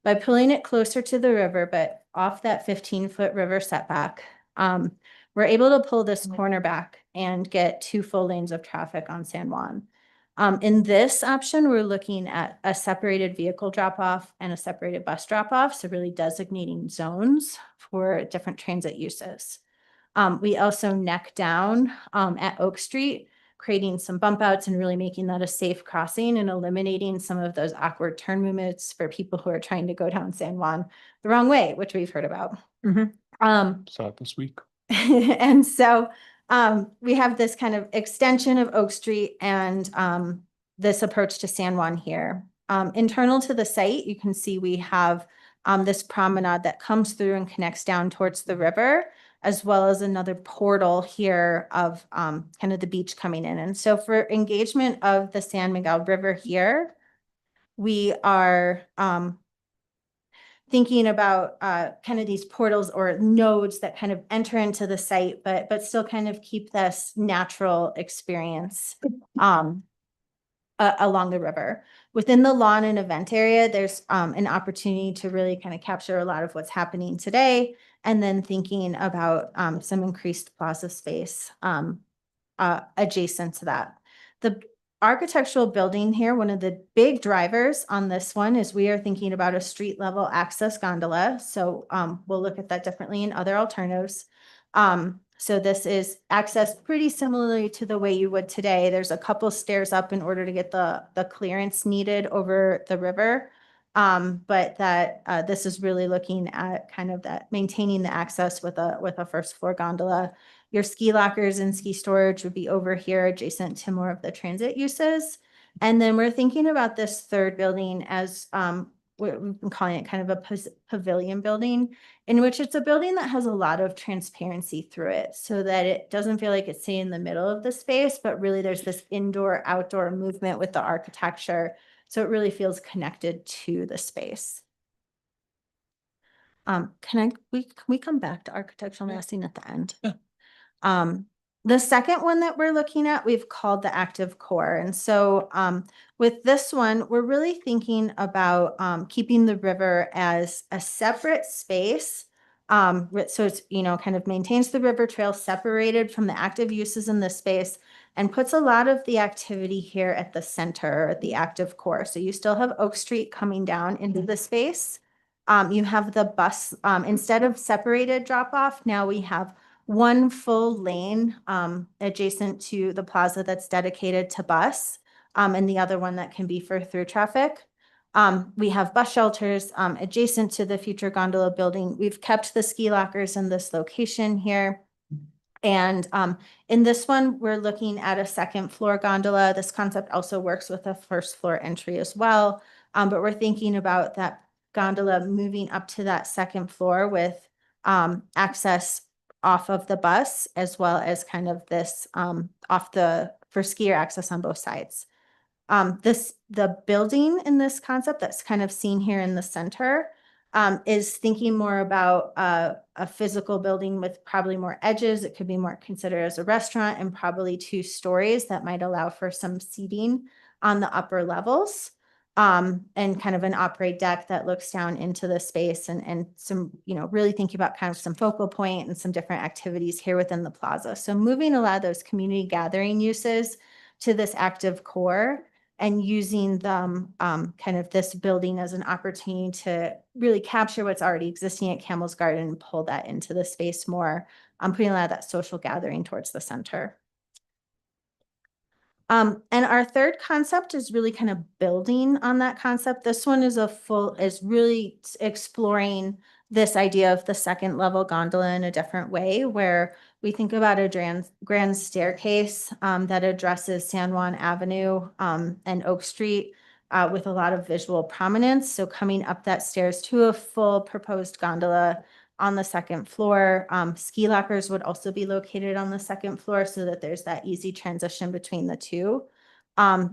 by pulling it closer to the river, but off that 15-foot river setback, we're able to pull this corner back and get 2 full lanes of traffic on San Juan. In this option, we're looking at a separated vehicle drop-off and a separated bus drop-off, so really designating zones for different transit uses. We also neck down at Oak Street, creating some bump outs and really making that a safe crossing and eliminating some of those awkward turn movements for people who are trying to go down San Juan the wrong way, which we've heard about. Saw it this week. And so we have this kind of extension of Oak Street and this approach to San Juan here. Internal to the site, you can see we have this promenade that comes through and connects down towards the river, as well as another portal here of kind of the beach coming in. And so for engagement of the San Miguel River here, we are thinking about kind of these portals or nodes that kind of enter into the site, but still kind of keep this natural experience along the river. within the lawn and event area, there's an opportunity to really kind of capture a lot of what's happening today. And then thinking about some increased plaza space adjacent to that. The architectural building here, one of the big drivers on this one is we are thinking about a street level access gondola. So we'll look at that differently in other alternatives. So this is accessed pretty similarly to the way you would today. There's a couple stairs up in order to get the clearance needed over the river. But that this is really looking at kind of that maintaining the access with a first floor gondola. Your ski lockers and ski storage would be over here adjacent to more of the transit uses. And then we're thinking about this third building as we've been calling it kind of a pavilion building, in which it's a building that has a lot of transparency through it so that it doesn't feel like it's staying in the middle of the space, but really there's this indoor outdoor movement with the architecture. So it really feels connected to the space. Can we come back to architectural massing at the end? Yeah. The second one that we're looking at, we've called the active core. And so with this one, we're really thinking about keeping the river as a separate space. So it's, kind of maintains the river trail separated from the active uses in this space and puts a lot of the activity here at the center, at the active core. So you still have Oak Street coming down into the space. You have the bus, instead of separated drop off, now we have one full lane adjacent to the plaza that's dedicated to bus, and the other one that can be for through traffic. We have bus shelters adjacent to the future gondola building. We've kept the ski lockers in this location here. And in this one, we're looking at a second floor gondola. This concept also works with a first floor entry as well. But we're thinking about that gondola moving up to that second floor with access off of the bus, as well as kind of this for skier access on both sides. The building in this concept that's kind of seen here in the center is thinking more about a physical building with probably more edges. It could be more considered as a restaurant and probably 2 stories that might allow for some seating on the upper levels. And kind of an operate deck that looks down into the space and some, really thinking about kind of some focal point and some different activities here within the plaza. So moving a lot of those community gathering uses to this active core and using them kind of this building as an opportunity to really capture what's already existing at Camel's Garden and pull that into the space more. Putting a lot of that social gathering towards the center. And our third concept is really kind of building on that concept. This one is really exploring this idea of the second level gondola in a different way, where we think about a grand staircase that addresses San Juan Avenue and Oak Street with a lot of visual prominence. So coming up that stairs to a full proposed gondola on the second floor. Ski lockers would also be located on the second floor so that there's that easy transition between the two.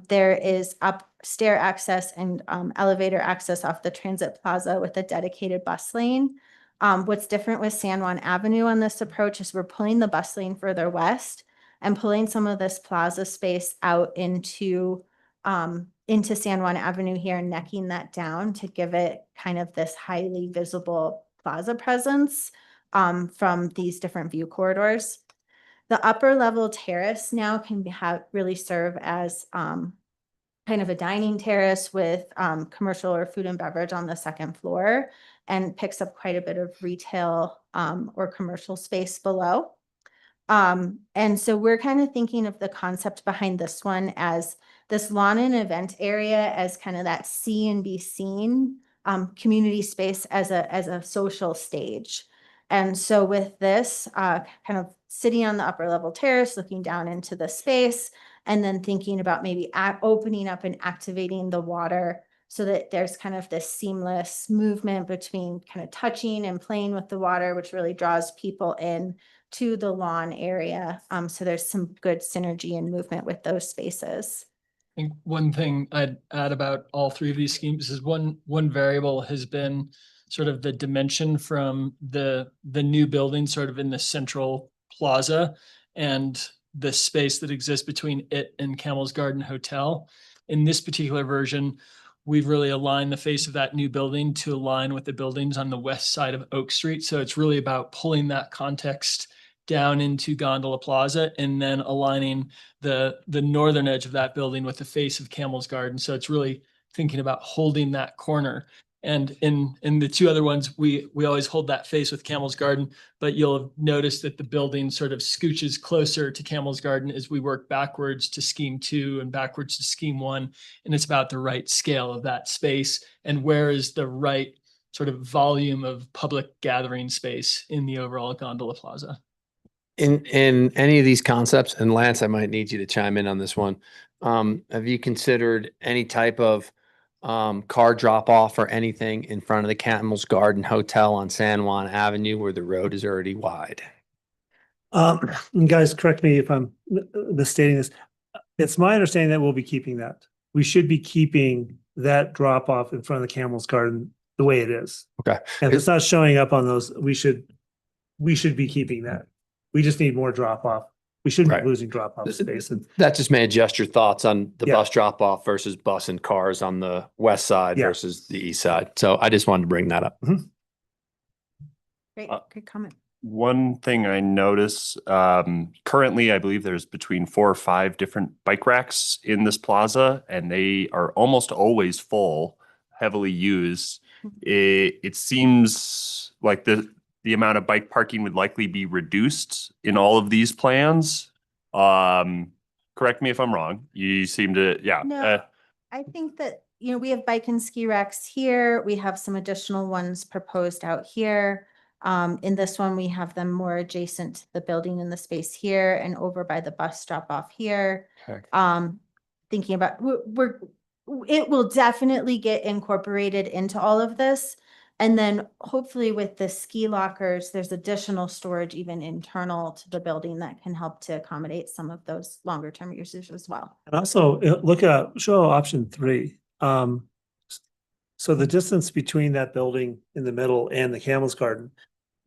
There is stair access and elevator access off the transit plaza with a dedicated bus lane. What's different with San Juan Avenue on this approach is we're pulling the bus lane further west and pulling some of this plaza space out into San Juan Avenue here and necking that down to give it kind of this highly visible plaza presence from these different view corridors. The upper level terrace now can really serve as kind of a dining terrace with commercial or food and beverage on the second floor and picks up quite a bit of retail or commercial space below. And so we're kind of thinking of the concept behind this one as this lawn and event area as kind of that see and be seen community space as a social stage. And so with this kind of sitting on the upper level terrace, looking down into the space, and then thinking about maybe opening up and activating the water so that there's kind of this seamless movement between kind of touching and playing with the water, which really draws people in to the lawn area. So there's some good synergy and movement with those spaces. I think one thing I'd add about all 3 of these schemes is one variable has been sort of the dimension from the new building sort of in the central plaza and the space that exists between it and Camel's Garden Hotel. In this particular version, we've really aligned the face of that new building to align with the buildings on the west side of Oak Street. So it's really about pulling that context down into Gondola Plaza and then aligning the northern edge of that building with the face of Camel's Garden. So it's really thinking about holding that corner. And in the two other ones, we always hold that face with Camel's Garden, but you'll have noticed that the building sort of scooches closer to Camel's Garden as we work backwards to scheme 2 and backwards to scheme 1. And it's about the right scale of that space and where is the right sort of volume of public gathering space in the overall Gondola Plaza. In any of these concepts, and Lance, I might need you to chime in on this one. Have you considered any type of car drop off or anything in front of the Camel's Garden Hotel on San Juan Avenue where the road is already wide? And guys, correct me if I'm misstating this. It's my understanding that we'll be keeping that. We should be keeping that drop off in front of the Camel's Garden the way it is. Okay. And if it's not showing up on those, we should be keeping that. We just need more drop off. We shouldn't Right. be losing drop off space. And That just may adjust your thoughts on the Yeah. bus drop off versus bus and cars on the west side Yeah. versus the east side. So I just wanted to bring that up. Great, good comment. One thing I notice, currently, I believe there's between 4 or 5 different bike racks in this plaza, and they are almost always full, heavily used. It seems like the amount of bike parking would likely be reduced in all of these plans. Correct me if I'm wrong. You seem to, yeah. No. I think that, we have bike and ski racks here. We have some additional ones proposed out here. In this one, we have them more adjacent to the building in the space here and over by the bus drop off here. Okay. Thinking about, it will definitely get incorporated into all of this. And then hopefully with the ski lockers, there's additional storage even internal to the building that can help to accommodate some of those longer term users as well. And also show option 3. So the distance between that building in the middle and the Camel's Garden,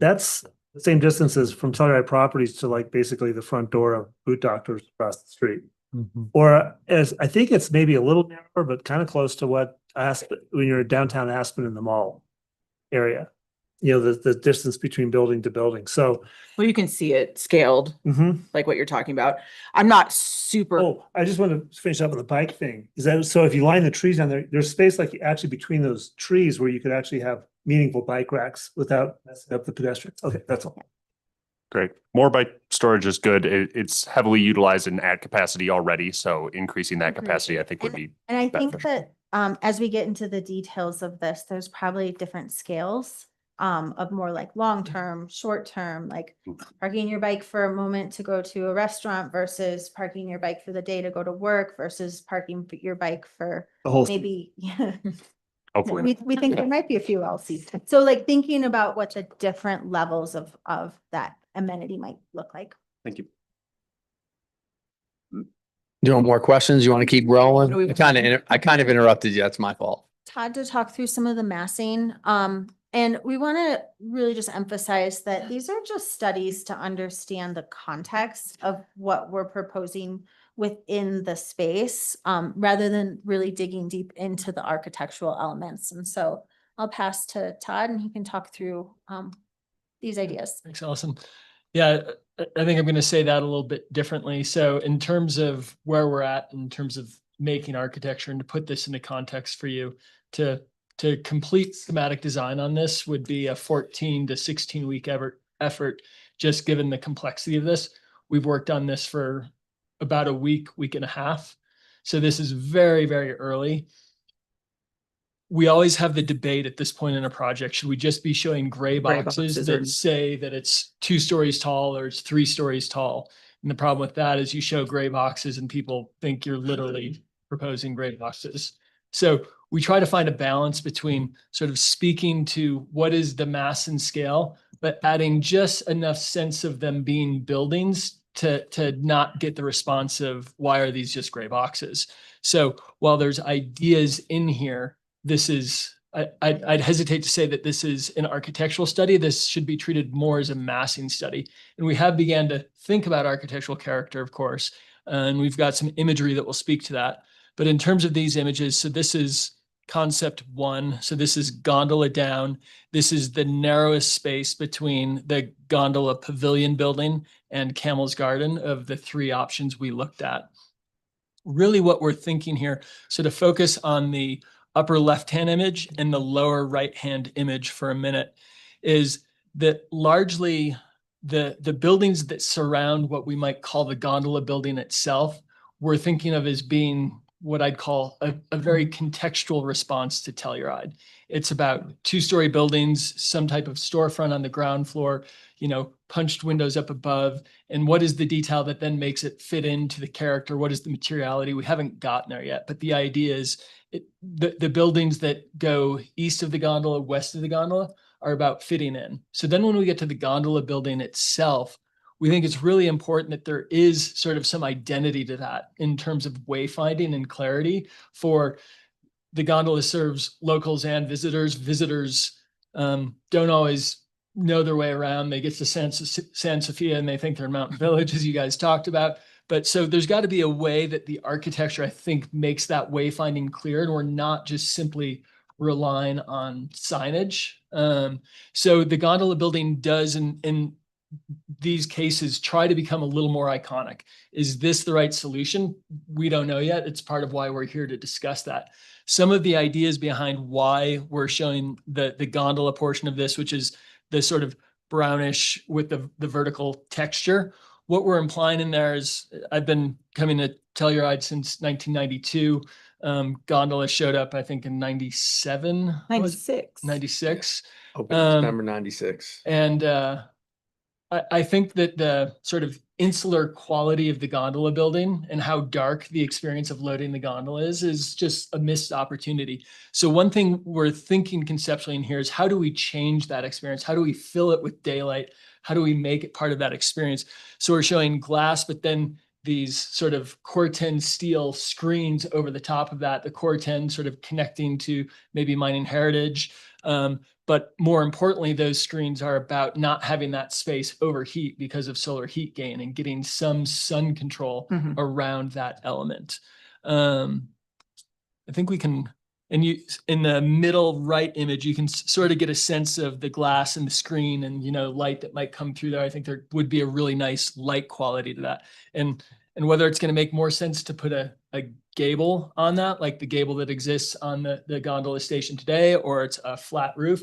that's the same distance as from Telluride Properties to like basically the front door of Boot Doctors across the street. Or as I think it's maybe a little narrower, but kind of close to what when you're downtown Aspen in the mall area, the distance between building to building. So, Well, you can see it scaled, like what you're talking about. I'm not super. Oh, I just want to finish up on the bike thing. Is that so? If you line the trees down there, there's space like actually between those trees where you could actually have meaningful bike racks without messing up the pedestrians. Okay, that's all. Great. More bike storage is good. It's heavily utilized in ad capacity already, so increasing that Agreed. capacity, I think, would be And I think beneficial. that as we get into the details of this, there's probably different scales of more like long-term, short-term, like parking your bike for a moment to go to a restaurant versus parking your bike for the day to go to work versus parking your bike for The whole maybe, Hopefully. we think there might be a few LCs. So like thinking about what the different levels of that amenity might look like. Thank you. You want more questions? You want to keep rolling? No, we- I kind of interrupted you. That's my fault. Todd to talk through some of the massing. And we want to really just emphasize that these are just studies to understand the context of what we're proposing within the space, rather than really digging deep into the architectural elements. And so I'll pass to Todd and he can talk through these ideas. Thanks, Allison. Yeah, I think I'm going to say that a little bit differently. So in terms of where we're at, in terms of making architecture, and to put this into context for you, to complete schematic design on this would be a 14 to 16 week effort, just given the complexity of this. We've worked on this for about a week and a half. So this is very, very early. We always have the debate at this point in a project, should we just be showing gray boxes boxes or- that say that it's 2 stories tall or it's 3 stories tall? And the problem with that is you show gray boxes and people think you're literally proposing gray boxes. So we try to find a balance between sort of speaking to what is the mass and scale, but adding just enough sense of them being buildings to not get the response of why are these just gray boxes? So while there's ideas in here, this is, I'd hesitate to say that this is an architectural study. This should be treated more as a massing study. And we have began to think about architectural character, of course, and we've got some imagery that will speak to that. But in terms of these images, so this is concept one. So this is gondola down. This is the narrowest space between the gondola pavilion building and Camel's Garden of the three options we looked at. Really what we're thinking here, so to focus on the upper left-hand image and the lower right-hand image for a minute, is that largely the buildings that surround what we might call the gondola building itself, we're thinking of as being what I'd call a very contextual response to Telluride. It's about two-story buildings, some type of storefront on the ground floor, you know, punched windows up above. And what is the detail that then makes it fit into the character? What is the materiality? We haven't gotten there yet, but the idea is the buildings that go east of the gondola, west of the gondola are about fitting in. So then when we get to the gondola building itself, we think it's really important that there is sort of some identity to that in terms of wayfinding and clarity. For the gondola serves locals and visitors. Visitors don't always know their way around. They get to San Sofia and they think they're in Mountain Village, as you guys talked about. But so there's got to be a way that the architecture, I think, makes that wayfinding clear, and we're not just simply relying on signage. So the gondola building does, in these cases, try to become a little more iconic. Is this the right solution? We don't know yet. It's part of why we're here to discuss that. Some of the ideas behind why we're showing the gondola portion of this, which is the sort of brownish with the vertical texture. What we're implying in there is, I've been coming to Telluride since 1992. Gondola showed up, I think, in 97. 96. 96. Open September 96. And I think that the sort of insular quality of the gondola building and how dark the experience of loading the gondola is just a missed opportunity. So one thing we're thinking conceptually in here is, how do we change that experience? How do we fill it with daylight? How do we make it part of that experience? So we're showing glass, but then these sort of Corten steel screens over the top of that, the Corten sort of connecting to maybe mining heritage. But more importantly, those screens are about not having that space overheat because of solar heat gain and getting some sun control around that element. I think we can, and you, in the middle right image, you can sort of get a sense of the glass and the screen and, you know, light that might come through there. I think there would be a really nice light quality to that. And whether it's going to make more sense to put a gable on that, like the gable that exists on the gondola station today, or it's a flat roof,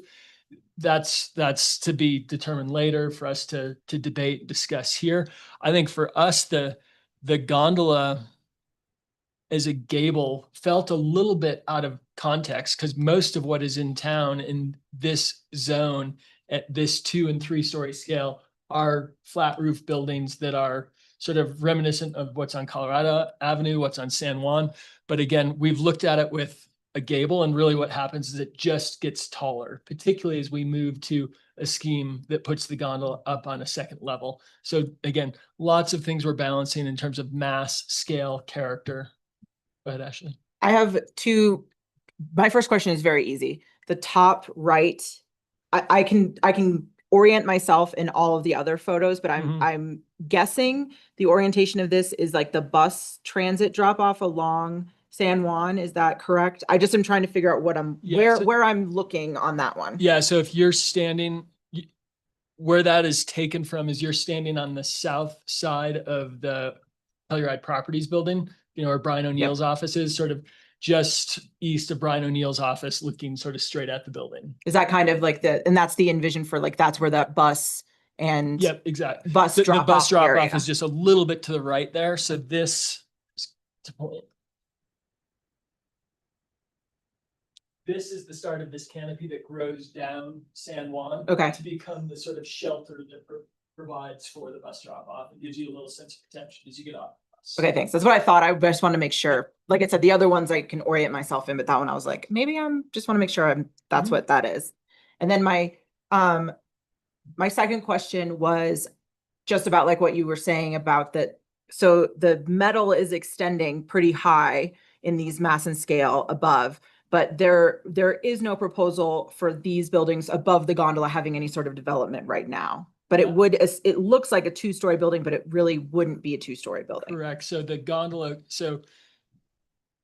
that's to be determined later for us to debate and discuss here. I think for us, the gondola as a gable felt a little bit out of context, because most of what is in town in this zone at this 2- and 3-story scale are flat roof buildings that are sort of reminiscent of what's on Colorado Avenue, what's on San Juan. But again, we've looked at it with a gable, and really what happens is it just gets taller, particularly as we move to a scheme that puts the gondola up on a second level. So again, lots of things we're balancing in terms of mass, scale, character. Go ahead, Ashley. I have two. My first question is very easy. The top right, I can orient myself in all of the other photos, but I'm guessing the orientation of this is like the bus transit drop off along San Juan. Is that correct? I just am trying to figure out what where I'm looking on that one. Yeah. So if you're standing, where that is taken from is you're standing on the south side of the Telluride Properties building, you know, where Brian O'Neill's office is, sort of just east of Brian O'Neill's office, looking sort of straight at the building. Is that kind of like and that's the envision for, like, that's where that bus and Yep, exactly. bus The drop bus off drop area. off is just a little bit to the right there. So this is the start of this canopy that grows down San Juan to become the sort of shelter that provides for the bus drop off. It gives you a little sense of protection as you get off. Okay, thanks. That's what I thought. I just want to make sure. Like I said, the other ones I can orient myself in, but that one I was like, maybe just want to make sure that's what that is. And then my second question was just about like what you were saying about that. So the metal is extending pretty high in these mass and scale above, but there is no proposal for these buildings above the gondola having any sort of development right now. But it looks like a 2-story building, but it really wouldn't be a 2-story building. Correct. So the gondola,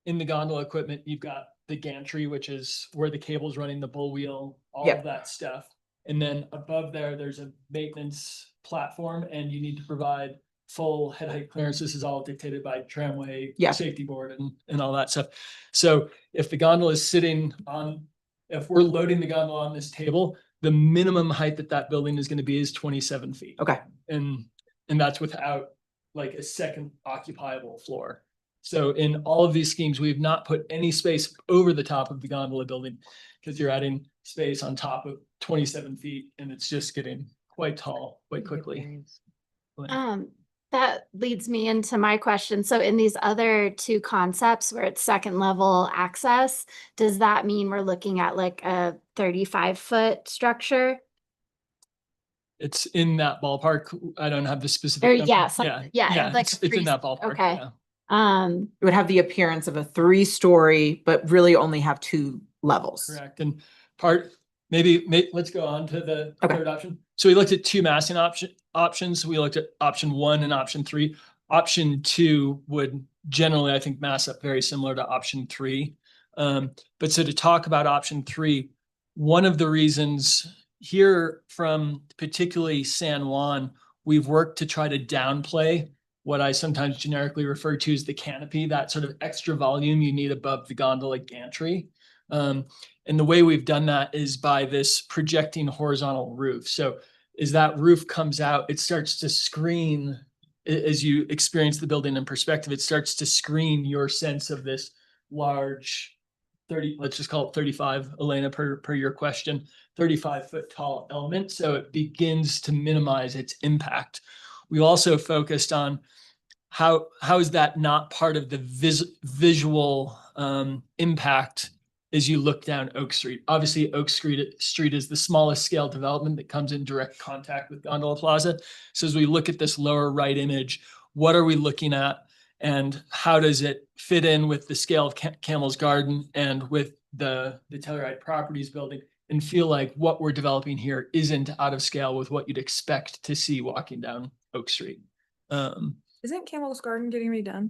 in the gondola equipment, you've got the gantry, which is where the cable's running, the bull wheel, all Yep. of that stuff. And then above there, there's a maintenance platform and you need to provide full head height clearance. This is all dictated by tramway Yeah. safety board and all that stuff. So if the gondola is sitting on, if we're loading the gondola on this table, the minimum height that that building is going to be is 27 feet. Okay. And that's without like a second occupiable floor. So in all of these schemes, we've not put any space over the top of the gondola building because you're adding space on top of 27 feet and it's just getting quite tall quite quickly. That leads me into my question. So in these other two concepts where it's second level access, does that mean we're looking at like a 35-foot structure? It's in that ballpark. I don't have the specific. Or number. yeah, some- yeah, like it's in that ballpark. okay. Yeah. It would have the appearance of a 3-story, but really only have 2 levels. Correct. And let's go on to the Okay. third option. So we looked at 2 massing options. We looked at option 1 and option 3. Option 2 would generally, I think, mass up very similar to option 3. But so to talk about option 3, one of the reasons here from particularly San Juan, we've worked to try to downplay what I sometimes generically refer to as the canopy, that sort of extra volume you need above the gondola gantry. And the way we've done that is by this projecting horizontal roof. So as that roof comes out, it starts to screen, as you experience the building in perspective, it starts to screen your sense of this large 30, let's just call it 35, Elena, per your question, 35-foot tall element. So it begins to minimize its impact. We also focused on how is that not part of the visual impact as you look down Oak Street. Obviously, Oak Street is the smallest scale development that comes in direct contact with Gondola Plaza. So as we look at this lower right image, what are we looking at and how does it fit in with the scale of Camel's Garden and with the Telluride Properties building, and feel like what we're developing here isn't out of scale with what you'd expect to see walking down Oak Street. Isn't Camel's Garden getting redone?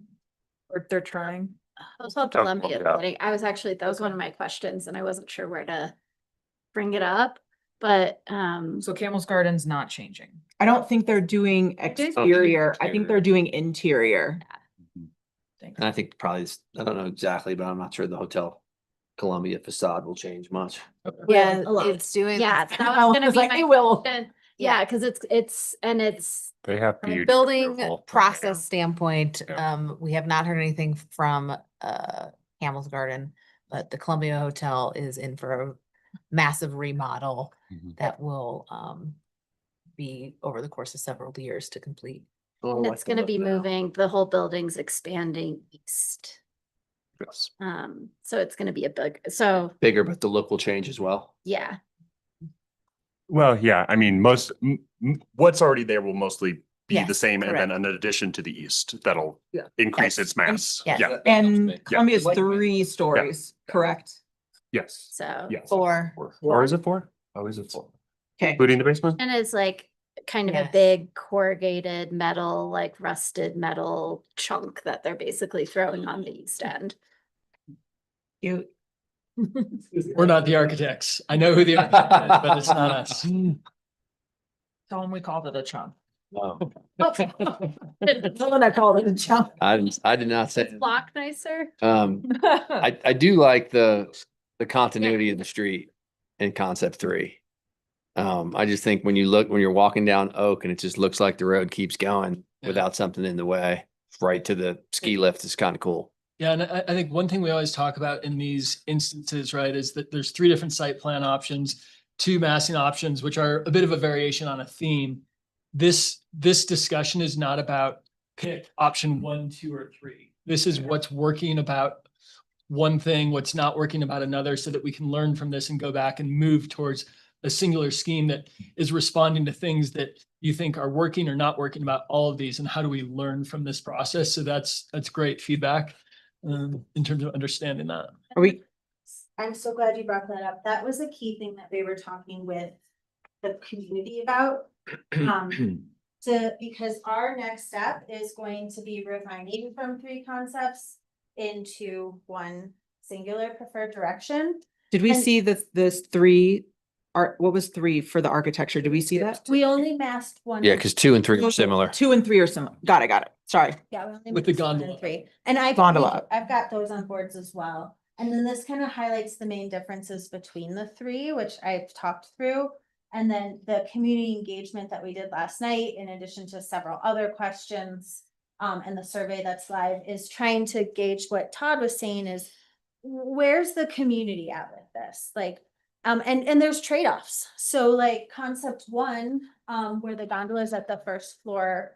Or they're trying? I was about Columbia building. I was actually, that was one of my questions and I wasn't sure where to bring it up, but So Camel's Garden's not changing. I don't think they're doing exterior. I think they're doing interior. And I think probably, I don't know exactly, but I'm not sure the Hotel Columbia facade will change much. Yeah, a lot. it's doing. yeah, that. that I was gonna was be like, my it will. question. Yeah, because it's They have From a beauty. building approval. process standpoint, Yeah. we have not heard anything from Camel's Garden, but the Columbia Hotel is in for a massive remodel Mhm. that will be over the course of several years to complete. Oh, and I it's can gonna look be now. moving, the whole building's expanding east. Yes. So it's gonna be a big, so Bigger, but the look will change as well. yeah. Well, yeah, I mean, what's already there will mostly be the Yes, same, and then correct. an addition to the east that'll Yeah. increase Yes. its mass. Yes. Yeah, And Columbia's Like- 3 stories, correct? yes, So. yes. For Or is it 4? Oh, is it 4? Okay. Including the basement? And it's like kind of a Yes. big corrugated metal, like rusted metal chunk that they're basically throwing on the east end. Cute. We're not the architects. I know who the architect is, but it's not us. Tell them we called it a chunk. No, Someone I called it a jump. I did not say. Block nicer. I do like the continuity of the street in concept 3. I just think when you're walking down Oak and it just looks like the road keeps going Yeah. without something in the way, right to the ski lift is kind of cool. Yeah, and I think one thing we always talk about in these instances, right, is that there's 3 different site plan options, 2 massing options, which are a bit of a variation on a theme. This discussion is not about pick option 1, 2, or 3. This is what's working about one thing, what's not working about another, so that we can learn from this and go back and move towards a singular scheme that is responding to things that you think are working or not working about all of these, and how do we learn from this process? So that's great feedback in terms of understanding that. Are we, I'm so glad you brought that up. That was a key thing that we were talking with the community about. Because our next step is going to be refining from 3 concepts into one singular preferred direction. Did we And- see this three what was three for the architecture? Did we see that? We only masked one. Yeah, and- because 2 and 3 are similar. 2 and 3 are similar. Got it. Sorry. Yeah, we only With the masked one and gondola. 3. And I've Gondola. I've got those on boards as well. And then this kind of highlights the main differences between the three, which I've talked through. And then the community engagement that we did last night, in addition to several other questions, and the survey that's live, is trying to gauge what Todd was saying is, where's the community at with this? Like, and there's trade-offs. So like concept 1, where the gondola is at the first floor,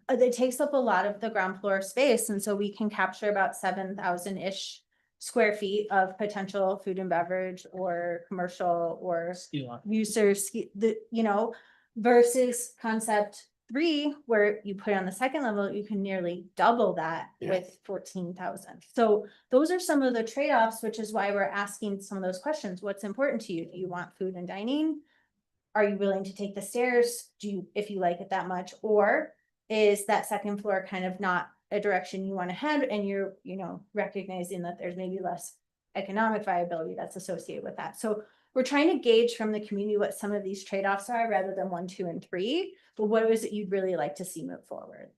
it takes up a lot of the ground floor space. And so we can capture about 7,000-ish square feet of potential food and beverage or commercial or users, versus concept 3, where you put it on the second level, you can nearly double that with 14,000. So those are some of the trade-offs, which is why we're asking some of those questions. What's important to you? Do you want food and dining? Are you willing to take the stairs? If you like it that much? Or is that second floor kind of not a direction you want to head, and you're, recognizing that there's maybe less economic viability that's associated with that. So we're trying to gauge from the community what some of these trade-offs are, rather than 1, 2, and 3, but what is it you'd really like to see move forward?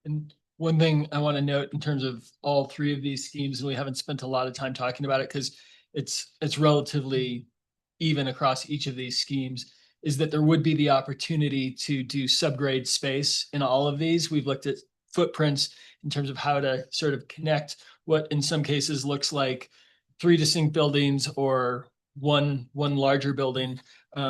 And one thing I want to note in terms of all 3 of these schemes, and we haven't spent a lot of time talking about it because it's relatively even across each of these schemes, is that there would be the opportunity to do subgrade space in all of these. We've looked at footprints in terms of how to sort of connect what in some cases looks like 3 distinct buildings or one larger building,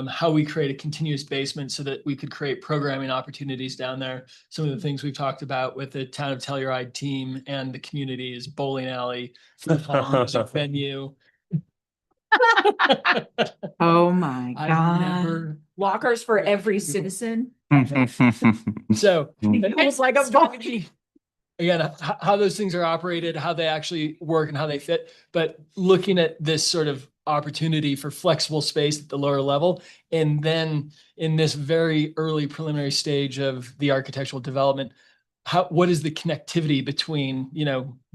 how we create a continuous basement so that we could create programming opportunities down there. Some of the things we've talked about with the Town of Telluride team and the community is bowling alley, music venue. Oh my I've God. never, Lockers for every citizen. so. Feels like a body. Again, how those things are operated, how they actually work and how they fit, but looking at this sort of opportunity for flexible space at the lower level. And then in this very early preliminary stage of the architectural development, what is the connectivity between,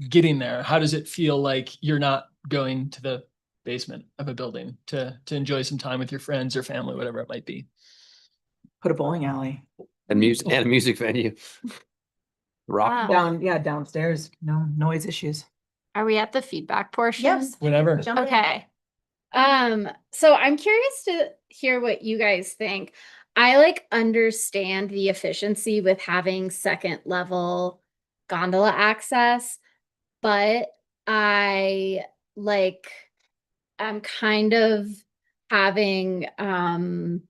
getting there? How does it feel like you're not going to the basement of a building to enjoy some time with your friends or family, whatever it might be? Put a bowling alley. And a music venue. Rock. Wow. Downstairs. No noise issues. Are we at the feedback portion? Yes. Whatever. Jump in. Okay. So I'm curious to hear what you guys think. I understand the efficiency with having second level gondola access, but I'm kind of having I'm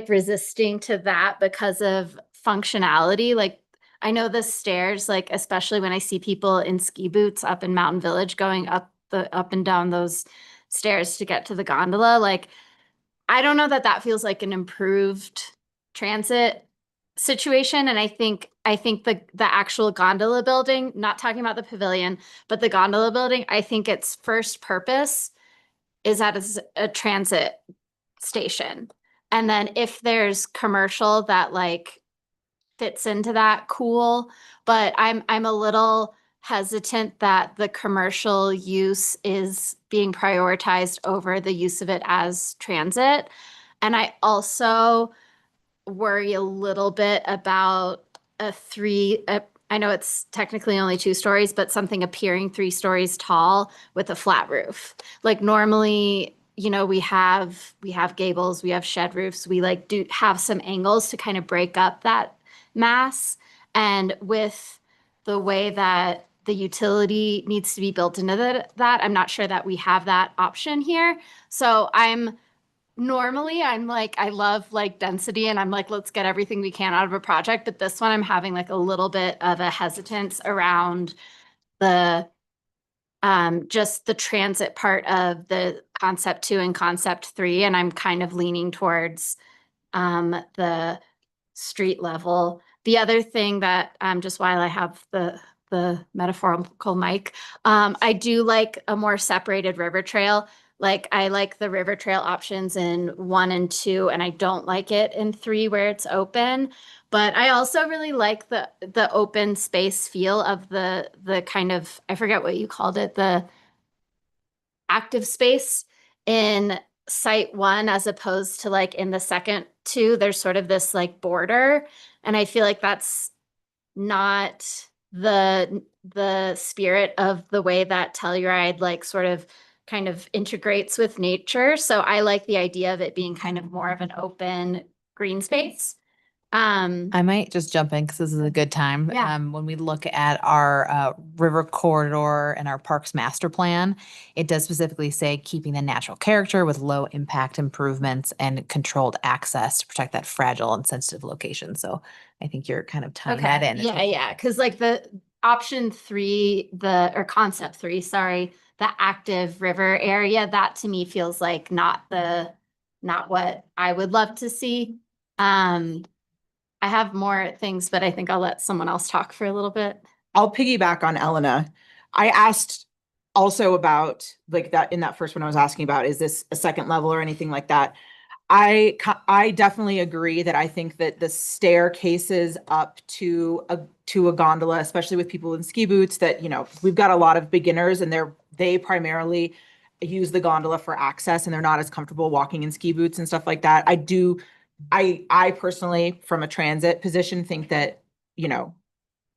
resisting to that because of functionality. I know the stairs, especially when I see people in ski boots up in Mountain Village going up and down those stairs to get to the gondola. I don't know that feels like an improved transit situation. And I think the actual gondola building, not talking about the pavilion, but the gondola building, I think its first purpose is as a transit station. And then if there's commercial that fits into that, cool. But I'm a little hesitant that the commercial use is being prioritized over the use of it as transit. And I also worry a little bit about I know it's technically only 2 stories, but something appearing 3 stories tall with a flat roof. Normally, we have gables, we have shed roofs, we do have some angles to kind of break up that mass. And with the way that the utility needs to be built into that, I'm not sure that we have that option here. So I'm I love density, and I'm let's get everything we can out of a project. But this one, I'm having a little bit of a hesitance around the just the transit part of the concept 2 and concept 3. And I'm kind of leaning towards the street level. The other thing that just while I have the metaphorical mic, I do like a more separated river trail. Like I like the river trail options in 1 and 2, and I don't like it in 3 where it's open. But I also really like the open space feel of the kind of, I forget what you called it, the active space in site 1 as opposed to like in the second 2. There's sort of this like border, and I feel like that's not the spirit of the way that Telluride like sort of kind of integrates with nature. So I like the idea of it being kind of more of an open green space. I might just jump in because this is a good time. Yeah. When we look at our river corridor and our parks master plan, it does specifically say keeping the natural character with low impact improvements and controlled access to protect that fragile and sensitive location. So I think you're kind of tying that in. Yeah, yeah. Cause like the option 3, or concept 3, sorry, the active river area, that to me feels like not what I would love to see. I have more things, but I think I'll let someone else talk for a little bit. I'll piggyback on Elena. I asked also about like that in that first one I was asking about, is this a second level or anything like that? I definitely agree that I think that the staircases up to a gondola, especially with people in ski boots, that, you know, we've got a lot of beginners and they primarily use the gondola for access and they're not as comfortable walking in ski boots and stuff like that. I personally, from a transit position, think that, you know,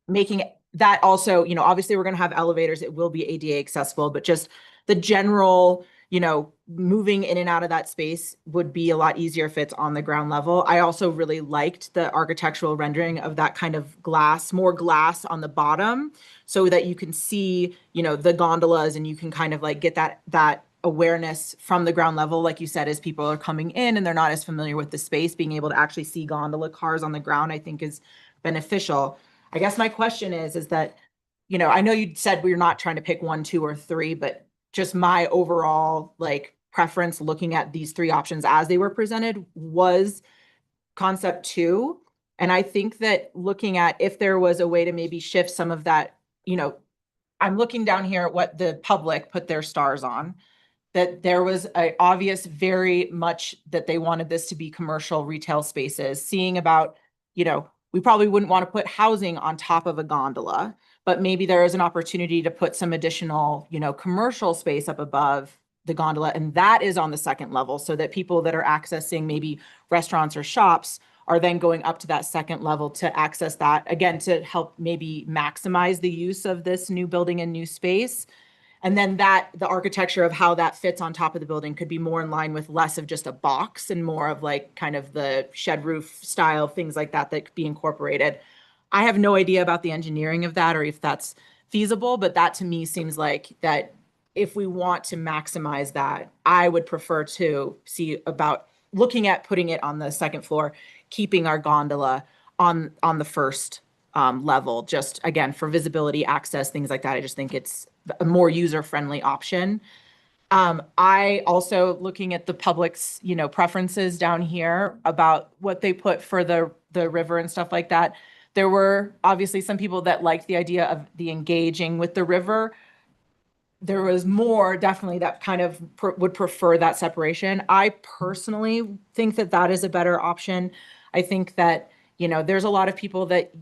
making that also, you know, obviously we're going to have elevators, it will be ADA accessible, but just the general, you know, moving in and out of that space would be a lot easier if it's on the ground level. I also really liked the architectural rendering of that kind of glass, more glass on the bottom, so that you can see, you know, the gondolas and you can kind of like get that awareness from the ground level, like you said, as people are coming in and they're not as familiar with the space, being able to actually see gondola cars on the ground, I think is beneficial. I guess my question is that, you know, I know you said we're not trying to pick 1, 2, or 3, but just my overall like preference looking at these 3 options as they were presented was concept 2. And I think that looking at if there was a way to maybe shift some of that, you know, I'm looking down here at what the public put their stars on, that there was a obvious very much that they wanted this to be commercial retail spaces, seeing about, you know, we probably wouldn't want to put housing on top of a gondola, but maybe there is an opportunity to put some additional, you know, commercial space up above the gondola. And that is on the second level, so that people that are accessing maybe restaurants or shops are then going up to that second level to access that, again, to help maybe maximize the use of this new building and new space. And then the architecture of how that fits on top of the building could be more in line with less of just a box and more of like kind of the shed roof style, things like that could be incorporated. I have no idea about the engineering of that or if that's feasible, but that to me seems like that if we want to maximize that, I would prefer to see about looking at putting it on the second floor, keeping our gondola on the first level, just again, for visibility, access, things like that. I just think it's a more user-friendly option. I also, looking at the public's, you know, preferences down here about what they put for the river and stuff like that. There were obviously some people that liked the idea of the engaging with the river. There was more definitely that kind of would prefer that separation. I personally think that that is a better option. I think that, you know, there's a lot of people that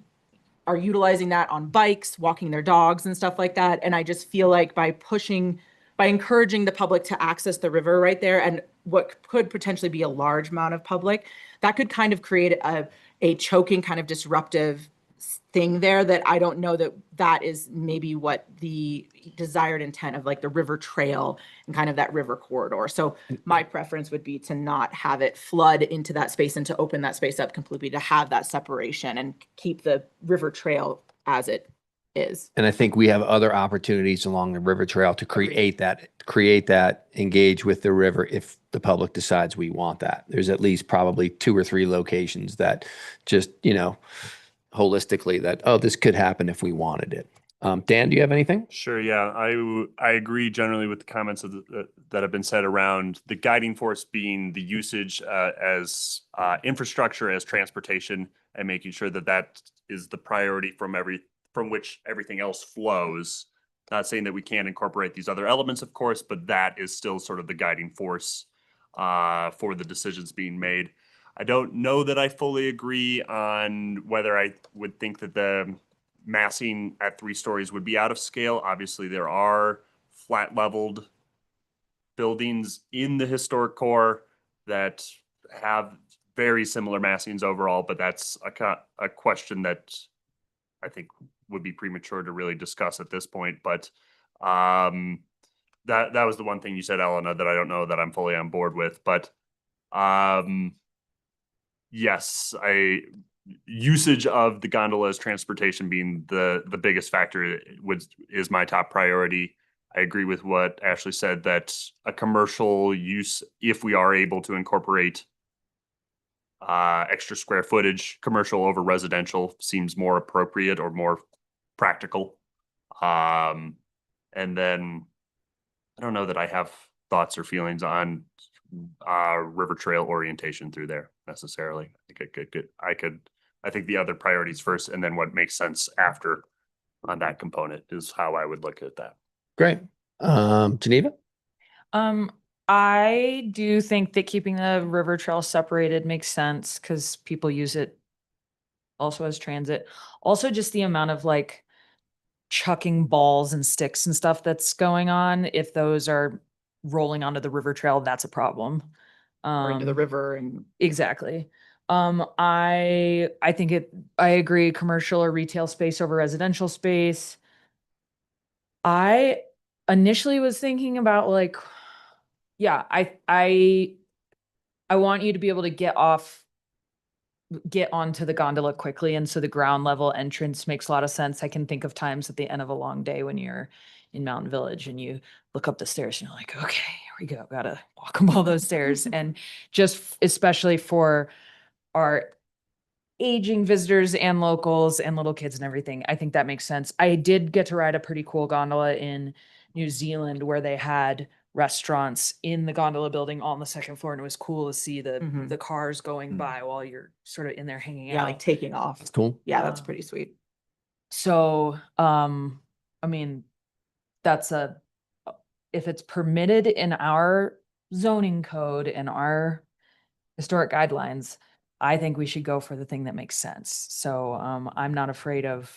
are utilizing that on bikes, walking their dogs and stuff like that. And I just feel like by encouraging the public to access the river right there, and what could potentially be a large amount of public, that could kind of create a choking kind of disruptive thing there that I don't know that is maybe what the desired intent of like the river trail and kind of that river corridor. So my preference would be to not have it flood into that space and to open that space up completely, to have that separation and keep the river trail as it is. And I think we have other opportunities along the river trail to create that engage with the river if the public decides we want that. There's at least probably 2 or 3 locations that just, you know, holistically that, oh, this could happen if we wanted it. Dan, do you have anything? Sure. Yeah, I agree generally with the comments that have been said around the guiding force being the usage as infrastructure, as transportation, and making sure that that is the priority from which everything else flows. Not saying that we can't incorporate these other elements, of course, but that is still sort of the guiding force for the decisions being made. I don't know that I fully agree on whether I would think that the massing at 3 stories would be out of scale. Obviously, there are flat leveled buildings in the historic core that have very similar massings overall, but that's a question that I think would be premature to really discuss at this point. But that was the one thing you said, Elena, that I don't know that I'm fully on board with. But yes, usage of the gondola as transportation being the biggest factor is my top priority. I agree with what Ashley said, that a commercial use, if we are able to incorporate extra square footage, commercial over residential, seems more appropriate or more practical. And then I don't know that I have thoughts or feelings on river trail orientation through there necessarily. I think the other priorities first, and then what makes sense after on that component is how I would look at that. Great. Geneva? I do think that keeping the river trail separated makes sense because people use it also as transit. Also, just the amount of like chucking balls and sticks and stuff that's going on. If those are rolling onto the river trail, that's a problem. Or into the river and Exactly. I think I agree, commercial or retail space over residential space. I initially was thinking about like, yeah, I want you to be able to get onto the gondola quickly. And so the ground level entrance makes a lot of sense. I can think of times at the end of a long day when you're in Mountain Village and you look up the stairs and you're like, okay, here we go. Gotta walk up all those stairs. And just especially for our aging visitors and locals and little kids and everything, I think that makes sense. I did get to ride a pretty cool gondola in New Zealand where they had restaurants in the gondola building on the second floor, and it was cool to see the cars going by while you're sort of in there hanging yeah, out. like taking off. That's cool. Yeah, that's pretty sweet. So, I mean, that's if it's permitted in our zoning code and our historic guidelines, I think we should go for the thing that makes sense. So, I'm not afraid of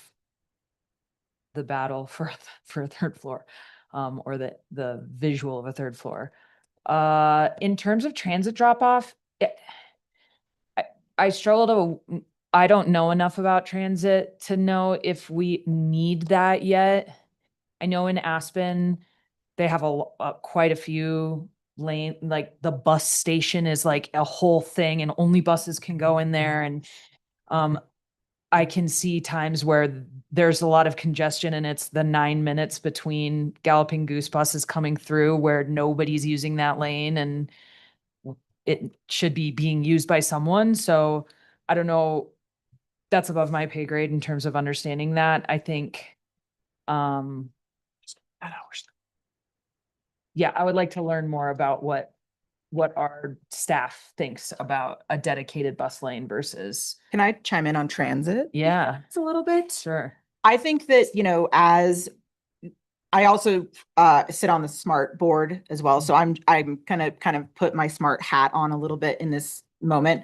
the battle for a third floor, or the visual of a third floor. In terms of transit drop off, I struggle to. I don't know enough about transit to know if we need that yet. I know in Aspen, they have quite a few lane, like the bus station is like a whole thing and only buses can go in there. And I can see times where there's a lot of congestion and it's the 9 minutes between Galloping Goose buses coming through where nobody's using that lane and it should be being used by someone. So I don't know. That's above my pay grade in terms of understanding that. I think, yeah, I would like to learn more about what our staff thinks about a dedicated bus lane versus. Can I chime in on transit? Yeah, It's a little bit. sure. I think that, as I also sit on the SMART board as well. So I'm kind of put my SMART hat on a little bit in this moment.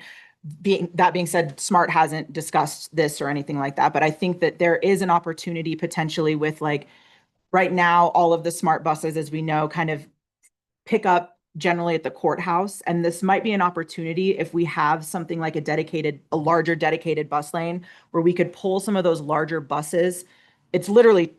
That being said, SMART hasn't discussed this or anything like that, but I think that there is an opportunity potentially with like right now, all of the SMART buses, as we know, kind of pick up generally at the courthouse. And this might be an opportunity if we have something like a larger dedicated bus lane where we could pull some of those larger buses. It's literally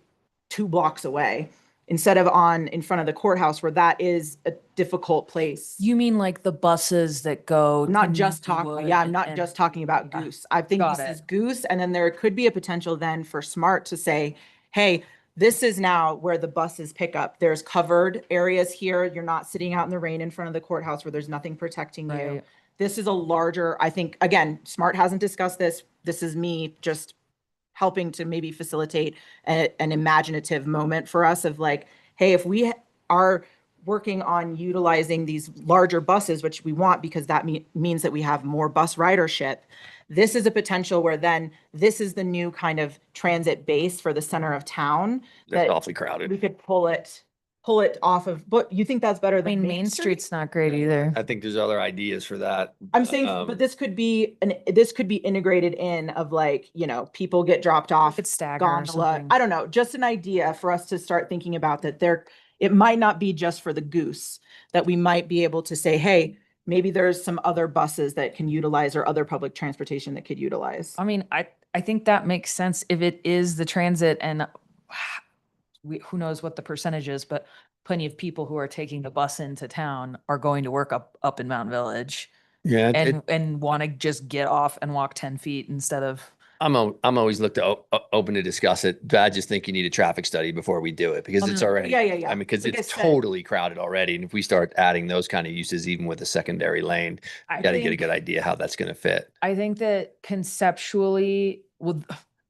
2 blocks away instead of in front of the courthouse where that is a difficult place. You mean like the buses that go? I'm not to just talking, Newwood yeah, I'm not and- just talking about Yeah. Goose. I think Got this is it. Goose. And then there could be a potential then for SMART to say, hey, this is now where the buses pick up. There's covered areas here. You're not sitting out in the rain in front of the courthouse where there's nothing protecting you. Right. This is a larger, I think, again, SMART hasn't discussed this. This is me just helping to maybe facilitate an imaginative moment for us of like, hey, if we are working on utilizing these larger buses, which we want because that means that we have more bus ridership. This is a potential where then this is the new kind of transit base for the center of town. That's that awfully crowded. We could pull it off of, but you think that's better I than mean, Main Street's not great either. I think there's other ideas for that. I'm saying, Um, but this could be integrated in of like, you know, people get dropped off. Could stagger or Gondola. something. I don't know, just an idea for us to start thinking about that it might not be just for the Goose, that we might be able to say, hey, maybe there's some other buses that can utilize or other public transportation that could utilize. I mean, I think that makes sense if it is the transit and who knows what the percentage is, but plenty of people who are taking the bus into town are going to work up in Mountain Village Yeah, and want to just get off and walk 10 feet instead of. I'm always open to discuss it. But I just think you need a traffic study before we do it because it's already. Yeah. I mean, because Like I it's said. totally crowded already, and if we start adding those kind of uses, even with a secondary lane, I you got to get a think- good idea how that's going to fit. I think that conceptually,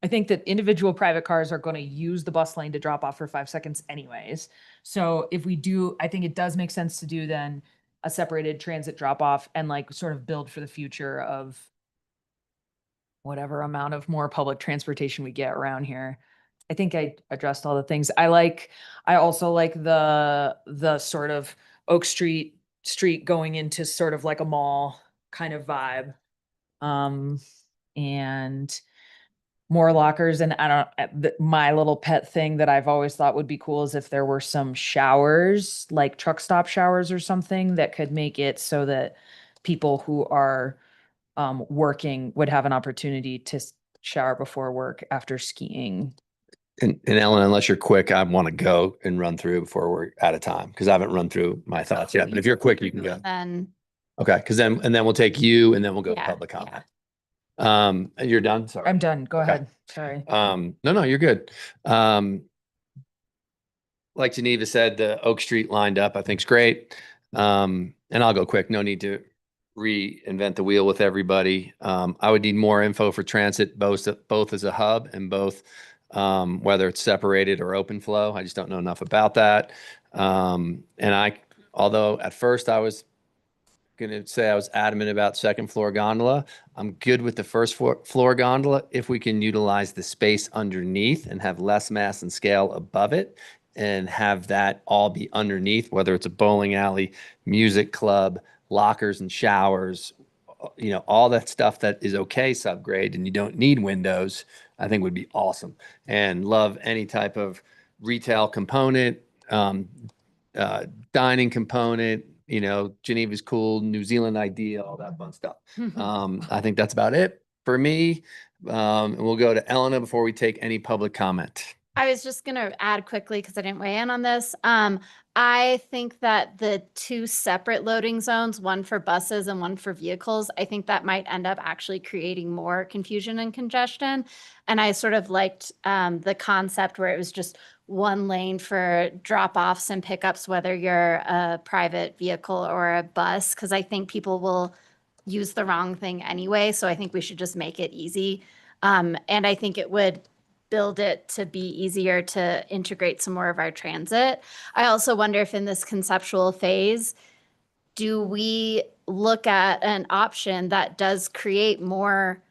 I think that individual private cars are going to use the bus lane to drop off for 5 seconds anyways. So if we do, I think it does make sense to do then a separated transit drop off and like sort of build for the future of whatever amount of more public transportation we get around here. I think I addressed all the things. I also like the sort of Oak Street going into sort of like a mall kind of vibe. And more lockers. And my little pet thing that I've always thought would be cool is if there were some showers, like truck stop showers or something that could make it so that people who are working would have an opportunity to shower before work after skiing. And Ellen, unless you're quick, I want to go and run through before we're out of time because I haven't run through my thoughts yet. But if you're quick, you can go. Then, Okay, because then we'll take you and then we'll go to Yeah, public yeah. comment. You're done. Sorry. I'm done. Go Okay. ahead. Sorry. No, you're good. Like Geneva said, the Oak Street lined up, I think is great. And I'll go quick. No need to reinvent the wheel with everybody. I would need more info for transit, both as a hub and both, whether it's separated or open flow. I just don't know enough about that. Although at first I was going to say I was adamant about second floor gondola. I'm good with the first floor gondola if we can utilize the space underneath and have less mass and scale above it and have that all be underneath, whether it's a bowling alley, music club, lockers and showers, you know, all that stuff that is okay subgrade and you don't need windows, I think would be awesome. And love any type of retail component, dining component, you know, Geneva's cool, New Zealand idea, all that fun stuff. I think that's about it for me. And we'll go to Elena before we take any public comment. I was just gonna add quickly because I didn't weigh in on this. I think that the two separate loading zones, one for buses and one for vehicles, I think that might end up actually creating more confusion and congestion. And I sort of liked the concept where it was just one lane for drop-offs and pickups, whether you're a private vehicle or a bus, because I think people will use the wrong thing anyway. So I think we should just make it easy. And I think it would build it to be easier to integrate some more of our transit. I also wonder if in this conceptual phase, do we look at an option that does create more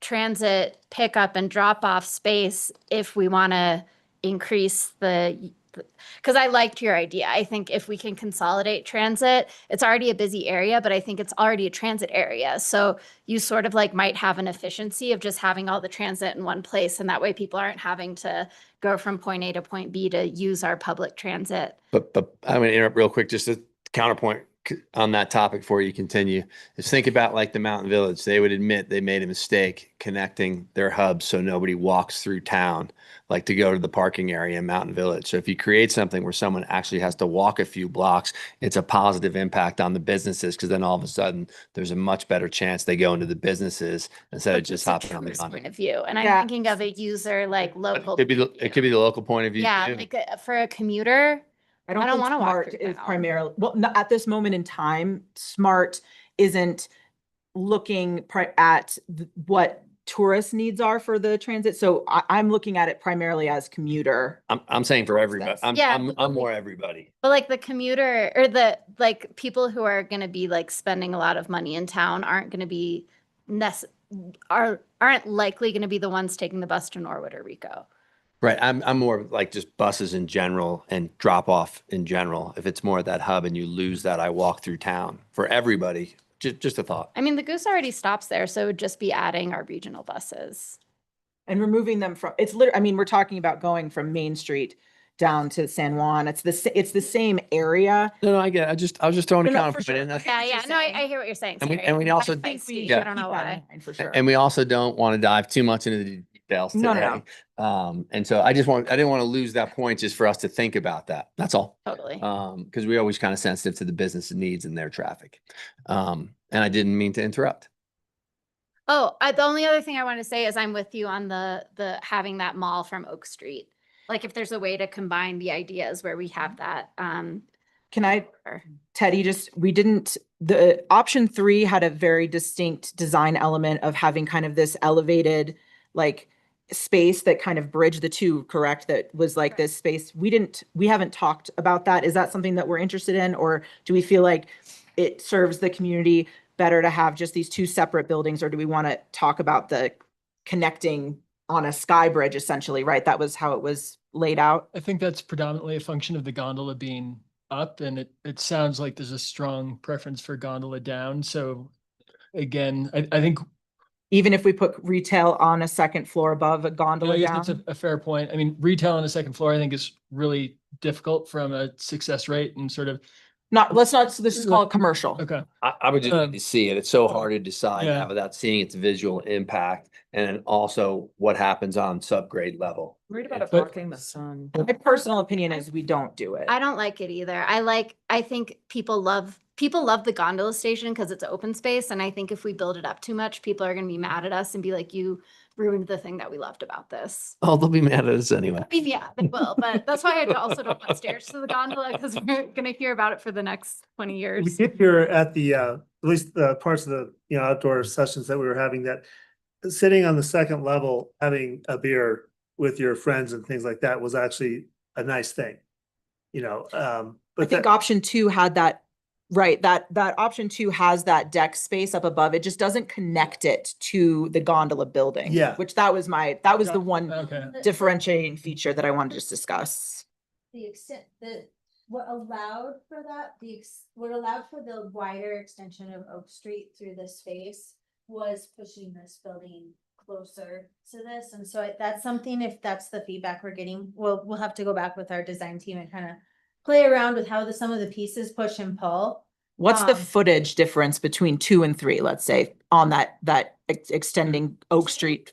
transit pickup and drop off space if we want to increase because I liked your idea. I think if we can consolidate transit, it's already a busy area, but I think it's already a transit area. So you sort of like might have an efficiency of just having all the transit in one place. And that way people aren't having to go from point A to point B to use our public transit. But I'm going to interrupt real quick, just a counterpoint on that topic before you continue. Is think about like the Mountain Village. They would admit they made a mistake connecting their hubs so nobody walks through town, like to go to the parking area in Mountain Village. So if you create something where someone actually has to walk a few blocks, it's a positive impact on the businesses because then all of a sudden there's a much better chance they go into the businesses instead of just hopping on the Tourist point gondola. of view. And Yeah. I'm thinking of a user like local. It could be the local point of view. Yeah, too. like for a commuter. I don't I don't think wanna walk SMART through is town. primarily, well, at this moment in time, SMART isn't looking at what tourist needs are for the transit. So I'm looking at it primarily as commuter. I'm saying for everybody. Yeah, I'm more everybody. But like the commuter or the like people who are going to be like spending a lot of money in town aren't going to be aren't likely going to be the ones taking the bus to Norwood or Rico. Right. I'm more like just buses in general and drop off in general. If it's more of that hub and you lose that, I walk through town for everybody. Just a thought. I mean, the Goose already stops there, so it would just be adding our regional buses. And removing them from, it's literally, I mean, we're talking about going from Main Street down to San Juan. It's the same area. No, I get it. I was just throwing a No, for counterpoint sure. in. That's- Yeah, yeah. just No, saying. I hear what you're saying. And we- sorry. and we also- I think we- Yeah. I don't know Keep that why. in mind for sure. And we also don't want to dive too much into the details No, today. no, And so I didn't want to lose that point just for us to think about that. That's all. Totally. Because we're always kind of sensitive to the business needs and their traffic. And I didn't mean to interrupt. Oh, the only other thing I want to say is I'm with you on the having that mall from Oak Street. Like if there's a way to combine the ideas where we have that. Can I, or- Teddy, the option 3 had a very distinct design element of having kind of this elevated, like, space that kind of bridged the two, correct? That was like this space. We haven't talked about that. Is that something that we're interested in? Or do we feel like it serves the community better to have just these two separate buildings? Or do we want to talk about the connecting on a sky bridge essentially, right? That was how it was laid out. I think that's predominantly a function of the gondola being up, and it sounds like there's a strong preference for gondola down. So again, I think Even if we put retail on a second floor above a gondola I guess down. that's a fair point. I mean, retail on the second floor, I think is really difficult from a success rate and sort of, Let's just call it commercial. okay. I would just need to see it. It's so hard to decide Yeah. that without seeing its visual impact and then also what happens on subgrade level. Worried about it But- blocking the sun. My personal opinion is we don't do it. I don't like it either. I think people love the gondola station because it's open space. And I think if we build it up too much, people are going to be mad at us and be like, you ruined the thing that we loved about this. Oh, they'll be mad at us anyway. I mean, yeah, they will. But that's why I also don't want stairs to the gondola because we're going to hear about it for the next 20 We years. did hear at the, at least the parts of the, outdoor sessions that we were having, that sitting on the second level, having a beer with your friends and things like that was actually a nice thing. I But think that, option 2 had that, right, that option 2 has that deck space up above. It just doesn't connect it to the gondola building. Yeah. Which that was the one Okay. differentiating feature that I wanted to just discuss. The extent that what allowed for that, what allowed for the wider extension of Oak Street through this space was pushing this building closer to this. And so that's something, if that's the feedback we're getting, we'll have to go back with our design team and kind of play around with how some of the pieces push and pull. What's the Um, footage difference between 2 and 3, let's say, on that extending Oak Street?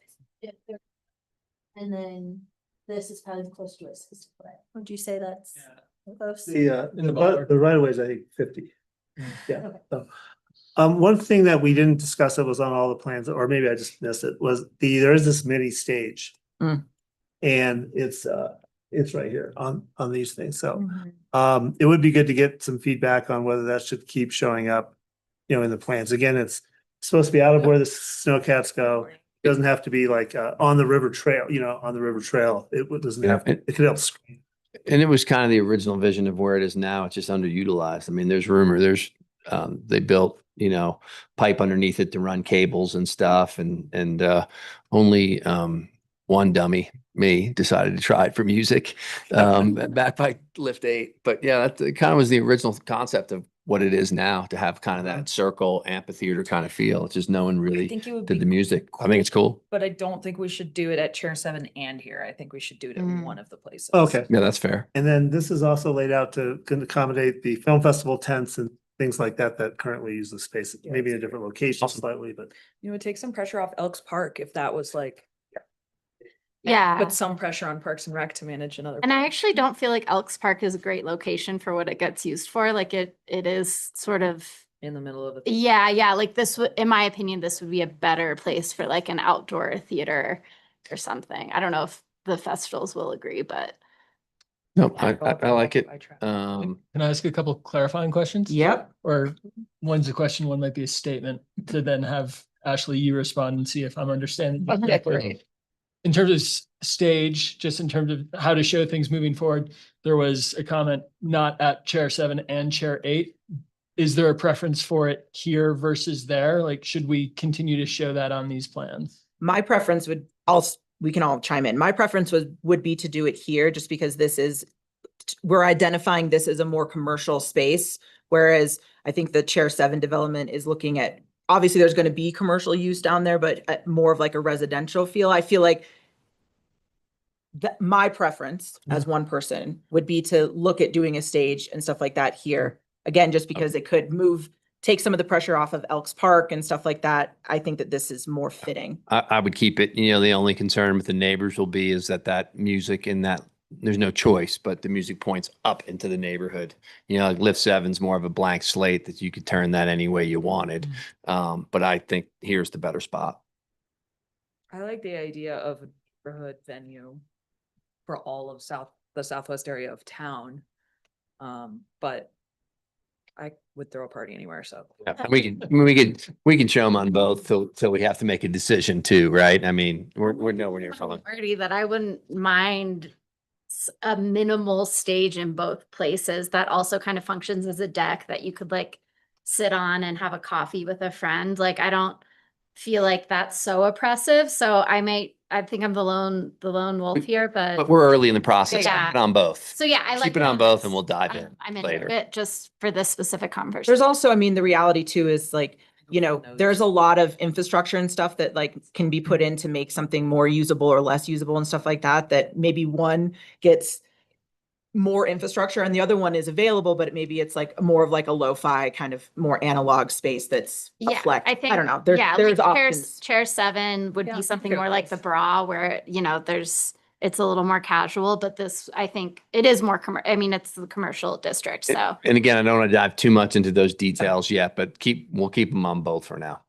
And then this is probably close to a 60 foot. Would you say that's close? In the ballpark. the right of way is, I think, 50. Yeah. Okay. So, one thing that we didn't discuss that was on all the plans, or maybe I just missed it, was there is this mini stage. Mm. And it's right here on these things. So, Mm-hmm. it would be good to get some feedback on whether that should keep showing up, in the plans. Again, it's supposed to be out of where the snowcats go. It doesn't have to be like, on the river trail, on the river trail. It doesn't Yeah, have, it could help screen. And it was kind of the original vision of where it is now. It's just underutilized. I mean, there's rumor, they built, pipe underneath it to run cables and stuff. And only one dummy, me, decided to try it for music, back by Lift 8. But yeah, that kind of was the original concept of what it is now, to have kind of that circle amphitheater kind of feel. It's just no one I really think it would did the be, music. I think it's cool. but I don't think we should do it at Chair 7 and here. I think we should do it at Mm. one of the places. Okay. Yeah, that's fair. And then this is also laid out to accommodate the film festival tents and things like that currently use the space, maybe in a different location slightly, but. Take some pressure off Elks Park if that was like, Yeah. put some pressure on Parks and Rec to manage another. And I actually don't feel like Elks Park is a great location for what it gets used for. Like it is sort of, in the middle of it. yeah, like this would, in my opinion, this would be a better place for like an outdoor theater or something. I don't know if the festivals will agree, but No, I like it. Can I ask a couple clarifying questions? Yep. Or one's a question, one might be a statement to then have Ashley, you respond and see if I'm understanding. this Okay, correctly. great. In terms of stage, just in terms of how to show things moving forward, there was a comment not at chair 7 and chair 8. Is there a preference for it here versus there? Like, should we continue to show that on these plans? My preference would we can all chime in. My preference would be to do it here just because we're identifying this as a more commercial space. Whereas I think the chair 7 development is looking at, obviously there's going to be commercial use down there, but more of like a residential feel. I feel like that my preference as one person would be to look at doing a stage and stuff like that here. Again, just because it could take some of the pressure off of Elks Park and stuff like that. I think that this is more fitting. I would keep it, the only concern with the neighbors will be is that music in that, there's no choice, but the music points up into the neighborhood. Like Lift 7's more of a blank slate that you could turn that any way you wanted. But I think here's the better spot. I like the idea of a neighborhood venue for all of the southwest area of town. But I would throw a party anywhere, so. Yeah, we can show them on both till we have to make a decision too, right? I mean, we're nowhere near falling. Party that I wouldn't mind a minimal stage in both places that also kind of functions as a deck that you could like sit on and have a coffee with a friend. Like, I don't feel like that's so oppressive. So I think I'm the lone wolf here, But but we're early in the process. Yeah. Keep it on both. so yeah, I like. Keep it on both and we'll dive I'm- in I'm later. into it just for this specific conversation. There's also, I mean, the reality too is like, Notes. there's a lot of infrastructure and stuff that like can be put in to make something more usable or less usable and stuff like that, that maybe one gets more infrastructure and the other one is available, but maybe it's like more of like a lo-fi kind of more analog space that's a Yeah, flex. I think, I don't know. yeah, There's like options. chair 7 would Yeah, be something fair more like the price. bra where, it's a little more casual, but this, I think it is more it's the commercial district, so. And again, I don't want to dive too much into those details yet, but we'll keep them on both for now.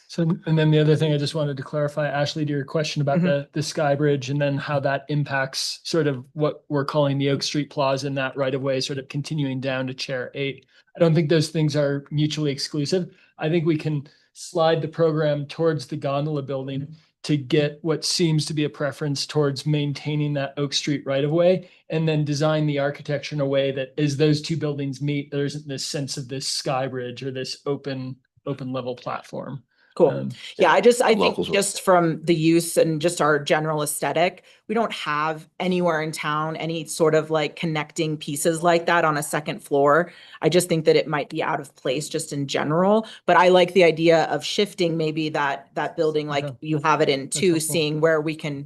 So, and then the other thing I just wanted to clarify, Ashley, to your question about Mhm. the Sky Bridge and then how that impacts sort of what we're calling the Oak Street Plaza in that right of way, sort of continuing down to chair 8. I don't think those things are mutually exclusive. I think we can slide the program towards the gondola building to get what seems to be a preference towards maintaining that Oak Street right of way, and then design the architecture in a way that as those two buildings meet, there isn't this sense of this sky bridge or this open level platform. Cool. Yeah, I think Locals will- just from the use and just our general aesthetic, we don't have anywhere in town any sort of like connecting pieces like that on a second floor. I just think that it might be out of place just in general, but I like the idea of shifting maybe that building like Okay. you have it in two, helpful. seeing where we can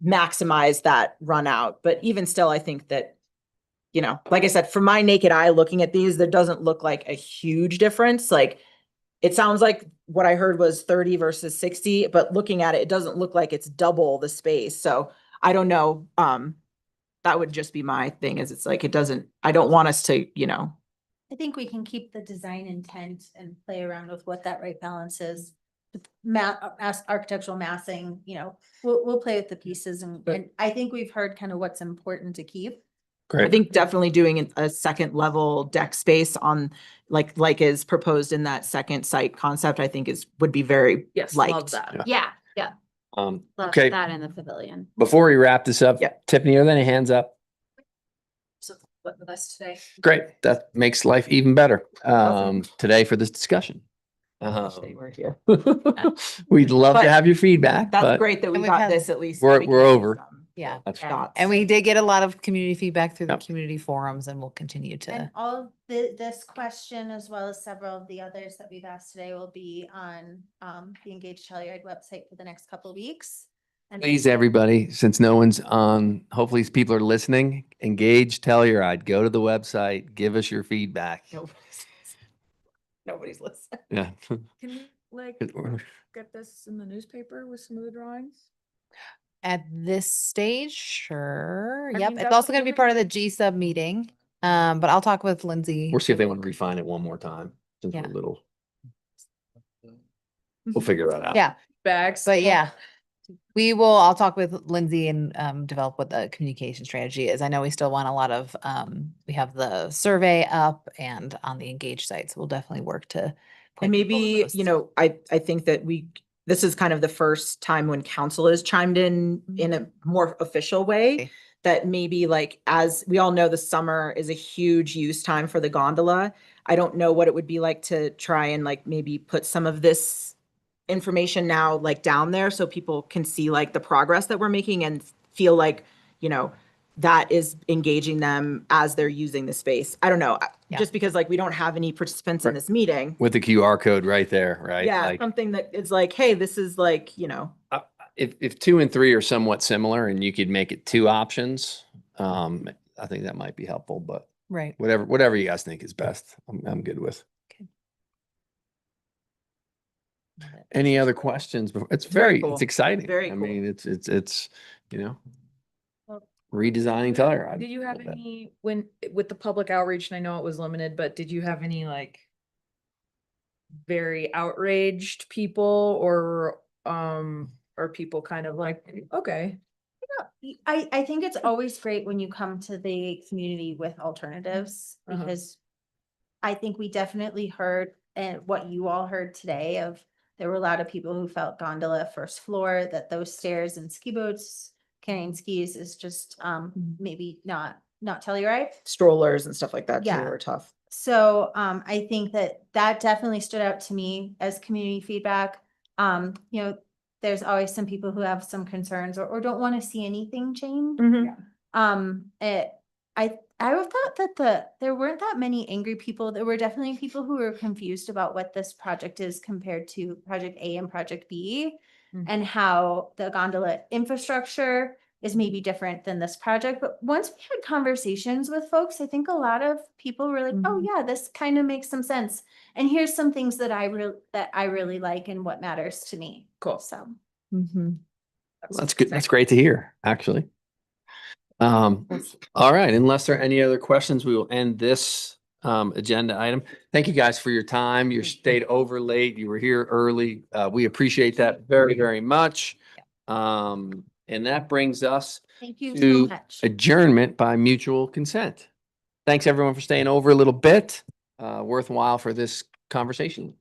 maximize that run out. But even still, I think that, like I said, from my naked eye looking at these, there doesn't look like a huge difference. Like, it sounds like what I heard was 30 versus 60, but looking at it, it doesn't look like it's double the space. So I don't know. That would just be my thing, is it's like, I don't want us to, I think we can keep the design intent and play around with what that right balance is. With architectural massing, we'll play with the pieces and I think we've heard kind of what's important to keep. I Great. think definitely doing a second level deck space on like is proposed in that second site concept, I think would be very Yes, love liked. that. Yeah. Yeah, love Okay, that in the pavilion. before we wrap this up, Yeah. Tiffany, are there any hands up? So what with us today? Great. That makes life even better Awesome. today for this discussion. They were here. We'd love But to have your feedback, That's but great that we And we've got had- this at least. We're- we can we're get over. some Yeah. that's fine. thoughts. And we did get a lot of community feedback through the Yep. community forums, and we'll continue And to. all this question, as well as several of the others that we've asked today, will be on the Engage Telluride website for the next couple of weeks. And Please, everybody, since no one's on, hopefully people are listening, engage Telluride, go to the website, give us your feedback. Nobody's listening. Yeah. Can we like get this in the newspaper with some of the drawings? At this stage, sure. I Yep. mean, It's that's also what going to be we're- part of the G-Sub meeting. But I'll talk with Lindsay. We'll see if they want to refine it one more time, since we're Yeah. a little. We'll figure that out. Yeah, Bags. but yeah. I'll talk with Lindsay and develop what the communication strategy is. I know we still want a lot of, we have the survey up and on the Engage site, so we'll definitely work to point And people to maybe, those. you know, I think that this is kind of the first time when council has chimed in a more official way. Okay. That maybe like, as we all know, the summer is a huge use time for the gondola. I don't know what it would be like to try and like maybe put some of this information now like down there so people can see like the progress that we're making and feel like, you know, that is engaging them as they're using the space. I don't know, Yeah. just because like we don't have any participants in Right. this meeting. With the QR code right there, right? Yeah, Like, something that is like, hey, this is like, you know, if 2 and 3 are somewhat similar and you could make it 2 options, I think that might be helpful, but Right. whatever you guys think is best, I'm good with. Love it. Any other questions? It's very very, cool. it's exciting. Very I cool. mean, it's, you know, Well, redesigning Telluride. Did you have Love that. any, when, with the public outreach, and I know it was limited, but did you have any like very outraged people or people kind of like, okay, I think it's always great when you come to the community with alternatives Uh-huh. because I think we definitely heard and what you all heard today of there were a lot of people who felt gondola first floor, that those stairs and ski boats carrying skis is just maybe not Telluride. strollers and stuff like that too Yeah. are tough. So I think that definitely stood out to me as community feedback. You know, there's always some people who have some concerns or don't want to see anything change. I would thought that there weren't that many angry people. There were definitely people who were confused about what this project is compared to Project A and Project B, Mhm. and how the gondola infrastructure is maybe different than this project. But once we had conversations with folks, I think a lot of people were like, "Oh yeah, this kind of makes some sense." And here's some things that I really like and what matters to me. Cool. So That's good. That's great to hear, actually. All right, unless there are any other questions, we will end this agenda item. Thank you guys for your time. You stayed over late. You were here early. We appreciate that very, very much. And that brings us thank you so to much. adjournment by mutual consent. Thanks everyone for staying over a little bit. Worthwhile for this conversation.